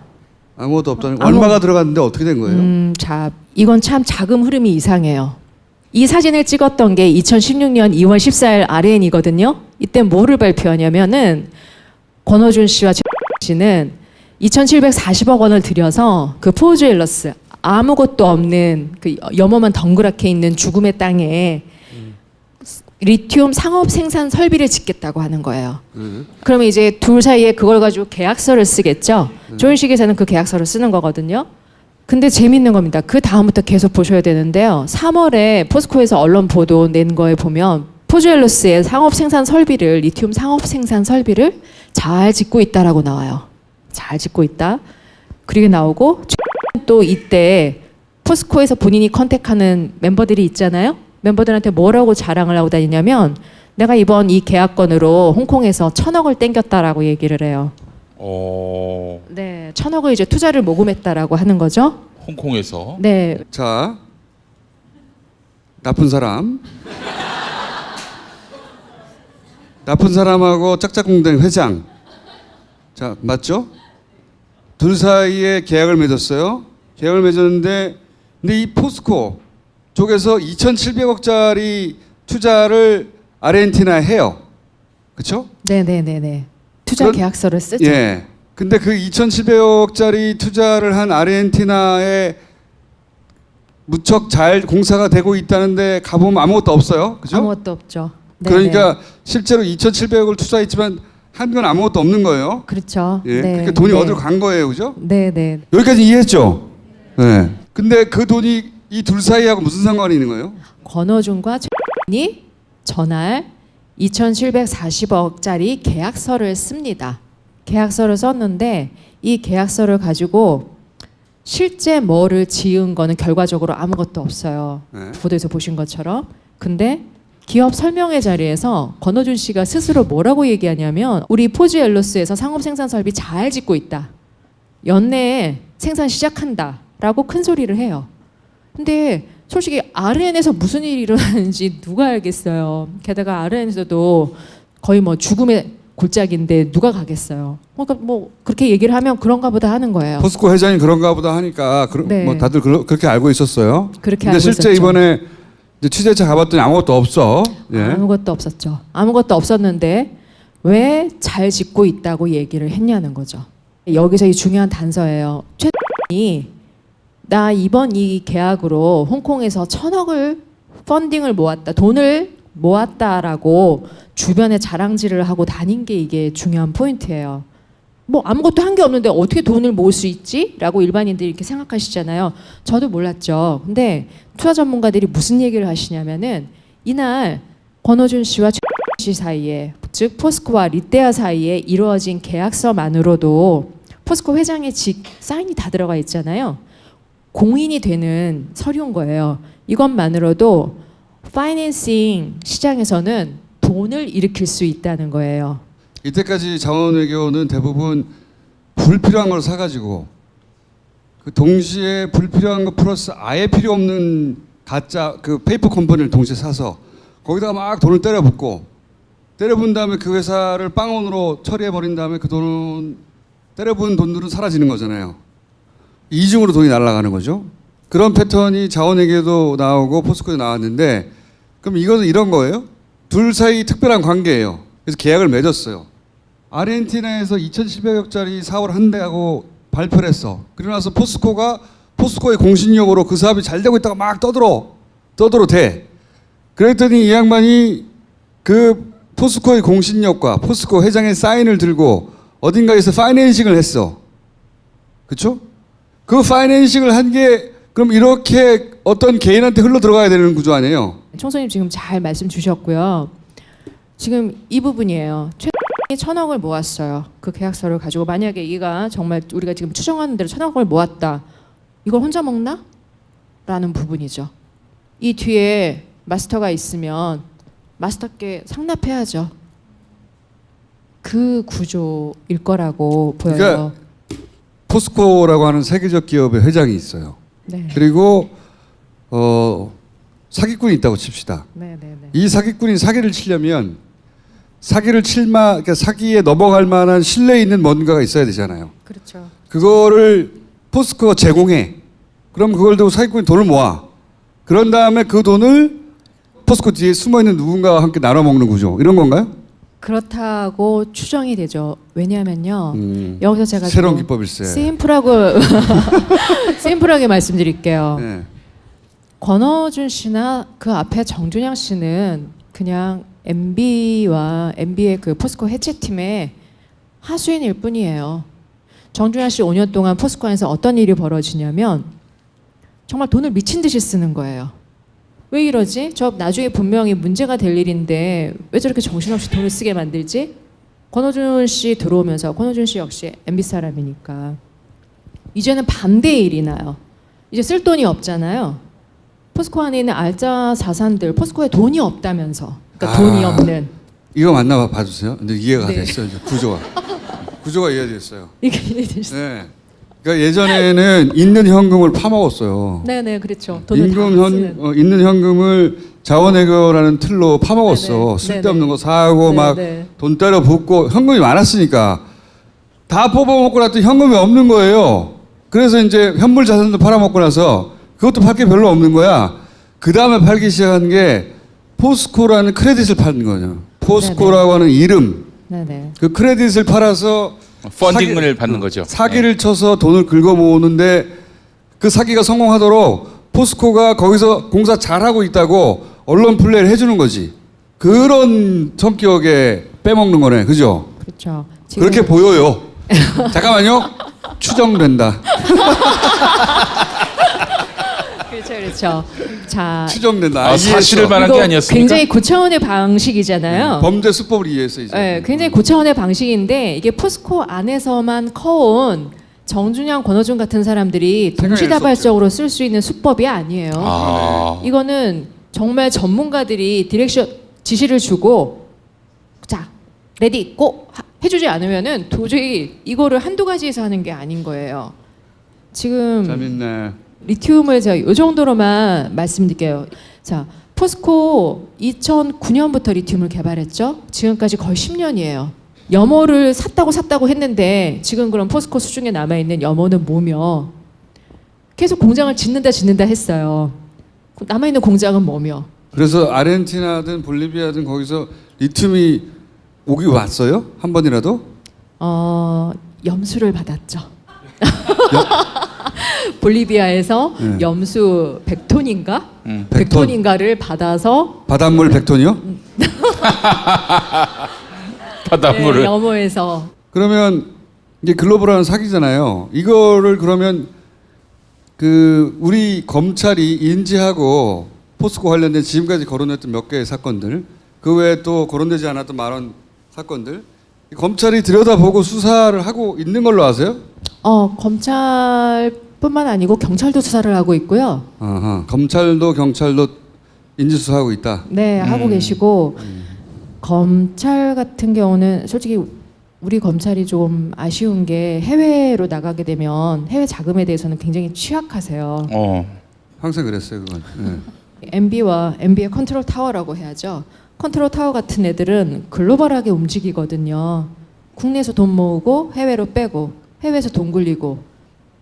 아무것도 없다는 거. 얼마가 들어갔는데 어떻게 된 거예요? 자, 이건 참 자금 흐름이 이상해요. 이 사진을 찍었던 게 2016년 2월 14일 RN이거든요. 이때 뭐를 발표하냐면은 권호준 씨와 최 씨는 2,740억 원을 들여서 그 포주엘러스 아무것도 없는 그 염호만 덩그랗게 있는 죽음의 땅에 리튬 상업 생산 설비를 짓겠다고 하는 거예요. 그러면 이제 둘 사이에 그걸 가지고 계약서를 쓰겠죠. 조인식에서는 그 계약서를 쓰는 거거든요. 근데 재밌는 겁니다. 그 다음부터 계속 보셔야 되는데요. 3월에 포스코에서 언론 보도 낸 거에 보면 포주엘로스의 상업 생산 설비를 리튬 상업 생산 설비를 잘 짓고 있다라고 나와요. 잘 짓고 있다. 그렇게 나오고 또 이때 포스코에서 본인이 컨택하는 멤버들이 있잖아요. 멤버들한테 뭐라고 자랑을 하고 다니냐면 내가 이번 이 계약건으로 홍콩에서 1,000억을 땡겼다라고 얘기를 해요. 네, 1,000억을 이제 투자를 모금했다라고 하는 거죠. 홍콩에서. 네. 자, 나쁜 사람. 나쁜 사람하고 짝짝꿍댕 회장. 자, 맞죠? 둘 사이에 계약을 맺었어요. 계약을 맺었는데 근데 이 포스코 쪽에서 2,700억짜리 투자를 아르헨티나에 해요. 그렇죠? 네네네네. 투자 계약서를 쓰죠. 예. 근데 그 2,700억짜리 투자를 한 아르헨티나에 무척 잘 공사가 되고 있다는데 가보면 아무것도 없어요. 그죠? 아무것도 없죠. 네네. 그러니까 실제로 2,700억을 투자했지만 한 건 아무것도 없는 거예요. 그렇죠. 예. 네. 그러니까 돈이 네. 어디로 간 거예요. 그죠? 네네. 여기까지 이해했죠? 네. 근데 그 돈이 이 둘 사이하고 무슨 상관이 있는 거예요? 권호준과 최이 전날 2,740억짜리 계약서를 씁니다. 계약서를 썼는데 이 계약서를 가지고 실제 뭐를 지은 거는 결과적으로 아무것도 없어요. 네. 보도에서 보신 것처럼. 근데 기업 설명회 자리에서 권호준 씨가 스스로 뭐라고 얘기하냐면 우리 포주엘로스에서 상업 생산 설비 잘 짓고 있다. 연내에 생산 시작한다. 라고 큰 소리를 해요. 근데 솔직히 RN에서 무슨 일이 일어나는지 누가 알겠어요. 게다가 RN에서도 거의 뭐 죽음의 골짜기인데 누가 가겠어요. 그러니까 뭐 그렇게 얘기를 하면 그런가 보다 하는 거예요. 포스코 회장이 그런가 보다 하니까 네. 뭐 다들 그렇게 알고 있었어요. 그렇게 근데 알고 실제 있었죠. 이번에 이제 취재차 가봤더니 아무것도 없어. 예. 아무것도 없었죠. 아무것도 없었는데 왜 잘 짓고 있다고 얘기를 했냐는 거죠. 여기서 이 중요한 단서예요. 최 나 이번 이 계약으로 홍콩에서 1,000억을 펀딩을 모았다. 돈을 모았다라고 주변에 자랑질을 하고 다닌 게 이게 중요한 포인트예요. 뭐 아무것도 한 게 없는데 어떻게 돈을 모을 수 있지? 라고 일반인들이 이렇게 생각하시잖아요. 저도 몰랐죠. 근데 투자 전문가들이 무슨 얘기를 하시냐면은 이날 권호준 씨와 최 씨 사이에, 즉 포스코와 릿데아 사이에 이루어진 계약서만으로도 포스코 회장의 직 사인이 다 들어가 있잖아요. 공인이 되는 서류인 거예요. 이것만으로도 파이낸싱 시장에서는 돈을 일으킬 수 있다는 거예요. 이때까지 자원외교는 대부분 불필요한 걸 사가지고 그 동시에 불필요한 거 플러스 아예 필요 없는 가짜 그 페이퍼 컴퍼니를 동시에 사서 거기다가 막 돈을 때려붓은 다음에 그 회사를 빵원으로 처리해 버린 다음에 그 돈은 때려부은 돈들은 사라지는 거잖아요. 이중으로 돈이 날아가는 거죠. 그런 패턴이 자원외교도 나오고 포스코도 나왔는데 그럼 이것은 이런 거예요? 둘 사이 특별한 관계예요. 그래서 계약을 맺었어요. 아르헨티나에서 2,700억짜리 사업을 한다고 발표를 했어. 그러고 나서 포스코의 공신력으로 그 사업이 잘 되고 있다가 막 떠들어 대. 그랬더니 이 양반이 그 포스코의 공신력과 포스코 회장의 사인을 들고 어딘가에서 파이낸싱을 했어. 그렇죠? 그 파이낸싱을 한 게 그럼 이렇게 어떤 개인한테 흘러 들어가야 되는 구조 아니에요? 총수님 지금 잘 말씀 주셨고요. 지금 이 부분이에요. 최 1,000억을 모았어요. 그 계약서를 가지고 만약에 이가 정말 우리가 지금 추정하는 대로 1,000억을 모았다. 이걸 혼자 먹나? 라는 부분이죠. 이 뒤에 마스터가 있으면 마스터께 상납해야죠. 그 구조일 거라고 보여요. 그러니까 포스코라고 하는 세계적 기업의 회장이 있어요. 네. 그리고 사기꾼이 있다고 칩시다. 이 사기꾼이 사기를 치려면 그러니까 사기에 넘어갈 만한 신뢰 있는 뭔가가 있어야 되잖아요. 그렇죠. 그거를 포스코가 제공해. 그럼 그걸 두고 사기꾼이 돈을 모아. 그런 다음에 그 돈을 포스코 뒤에 숨어있는 누군가와 함께 나눠 먹는 구조. 이런 건가요? 그렇다고 추정이 되죠. 왜냐하면요. 여기서 제가 새로운 기법일세. 심플하게 말씀드릴게요. 네. 권호준 씨나 그 앞에 정준영 씨는 그냥 MB의 그 포스코 해체팀의 하수인일 뿐이에요. 정준영 씨 5년 동안 포스코 안에서 어떤 일이 벌어지냐면 정말 돈을 미친 듯이 쓰는 거예요. 왜 이러지? 저 나중에 분명히 문제가 될 일인데 왜 저렇게 정신없이 돈을 쓰게 만들지? 권호준 씨 들어오면서 권호준 씨 역시 MB 사람이니까 이제는 반대의 일이 나요. 이제 쓸 돈이 없잖아요. 포스코 안에 있는 알짜 자산들, 포스코에 돈이 없다면서. 그러니까 돈이 없는. 이거 맞나 봐주세요. 근데 이해가 네. 됐어요. 이제 구조가 이해됐어요. 이게 이해되셨어요? 네. 그러니까 예전에는 있는 현금을 파먹었어요. 네네, 그렇죠. 돈을 다 쓰는. 있는 현금을 자원외교라는 틀로 파먹었어. 네네. 쓸데없는 네네. 거 사고 막 네네. 돈 때려 붓고 현금이 많았으니까 다 뽑아먹고 나더니 현금이 없는 거예요. 그래서 이제 현물 자산도 팔아먹고 나서 그것도 팔 게 별로 없는 거야. 그 다음에 팔기 시작한 게 포스코라는 크레딧을 파는 거죠. 포스코라고 하는 이름. 네네. 그 크레딧을 팔아서 펀딩을 받는 거죠. 사기를 쳐서 돈을 긁어 모으는데 그 사기가 성공하도록 포스코가 거기서 공사 잘하고 있다고 언론 플레이를 해주는 거지. 그런 성격에 빼먹는 거네. 그죠? 그렇죠. 그렇게 보여요. 잠깐만요. 추정된다. 그렇죠. 자, 추정된다. 사실을 말한 게 아니었습니까? 굉장히 고차원의 방식이잖아요. 범죄 수법을 이해했어 이제. 네, 굉장히 고차원의 방식인데 이게 포스코 안에서만 커온 정준영, 권호준 같은 사람들이 동시다발적으로 쓸 수 있는 수법이 아니에요. 이거는 정말 전문가들이 디렉션 지시를 주고 자 레디 고 해주지 않으면은 도저히 이거를 한두 가지에서 하는 게 아닌 거예요. 지금 재밌네. 리튬을 제가 이 정도로만 말씀드릴게요. 자, 포스코 2009년부터 리튬을 개발했죠. 지금까지 거의 10년이에요. 염호를 샀다고 했는데 지금 그럼 포스코 수중에 남아있는 염호는 뭐며? 계속 공장을 짓는다 했어요. 남아있는 공장은 뭐며? 그래서 아르헨티나든 볼리비아든 거기서 리튬이 오기 왔어요? 한 번이라도? 염수를 받았죠. 볼리비아에서 네. 염수 100톤인가? 100톤. 100톤인가를 받아서 바닷물 100톤이요? 바닷물을. 네, 염호에서. 그러면 이게 글로벌한 사기잖아요. 이거를 그러면 그 우리 검찰이 인지하고 포스코 관련된 지금까지 거론했던 몇 개의 사건들, 그 외에 또 거론되지 않았던 많은 사건들, 검찰이 들여다보고 수사를 하고 있는 걸로 아세요? 검찰뿐만 아니고 경찰도 수사를 하고 있고요. 아하, 검찰도 경찰도 인지수사하고 있다. 네, 하고 계시고 검찰 같은 경우는 솔직히 우리 검찰이 좀 아쉬운 게 해외로 나가게 되면 해외 자금에 대해서는 굉장히 취약하세요. 항상 그랬어요, 그건. 네. MB의 컨트롤 타워라고 해야죠. 컨트롤 타워 같은 애들은 글로벌하게 움직이거든요. 국내에서 돈 모으고 해외로 빼고 해외에서 돈 굴리고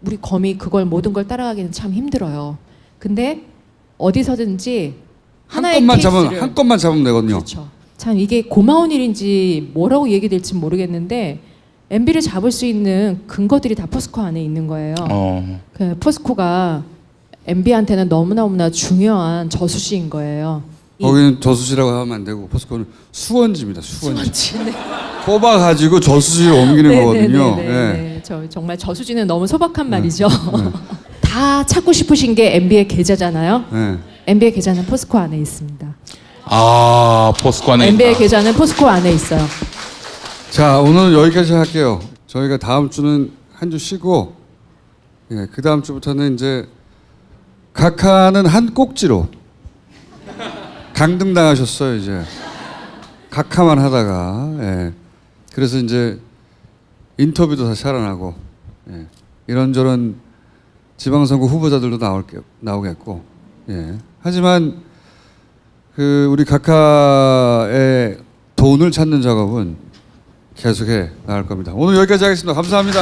우리 검이 그걸 모든 걸 따라가기는 참 힘들어요. 근데 어디서든지 하나의 케이스를 한 건만 잡으면 되거든요. 그렇죠. 참 이게 고마운 일인지 뭐라고 얘기될지 모르겠는데 MB를 잡을 수 있는 근거들이 다 포스코 안에 있는 거예요. 그 포스코가 MB한테는 너무나 중요한 저수지인 거예요. 거기는 저수지라고 하면 안 되고 포스코는 수원지입니다. 수원지. 네. 뽑아가지고 저수지로 옮기는 거거든요. 네. 정말 저수지는 너무 소박한 말이죠. 다 찾고 싶으신 게 MB의 계좌잖아요. 네. MB의 계좌는 포스코 안에 있습니다. 포스코 안에 MB의 계좌는 포스코 안에 있어요. 자, 오늘 여기까지 할게요. 저희가 다음 주는 한 주 쉬고, 그 다음 주부터는 이제 각하는 한 꼭지로 강등당하셨어요, 이제. 각하만 하다가. 그래서 이제 인터뷰도 다시 살아나고, 이런저런 지방선거 후보자들도 나오겠고, 하지만 그 우리 각하의 돈을 찾는 작업은 계속해 나갈 겁니다. 오늘 여기까지 하겠습니다. 감사합니다.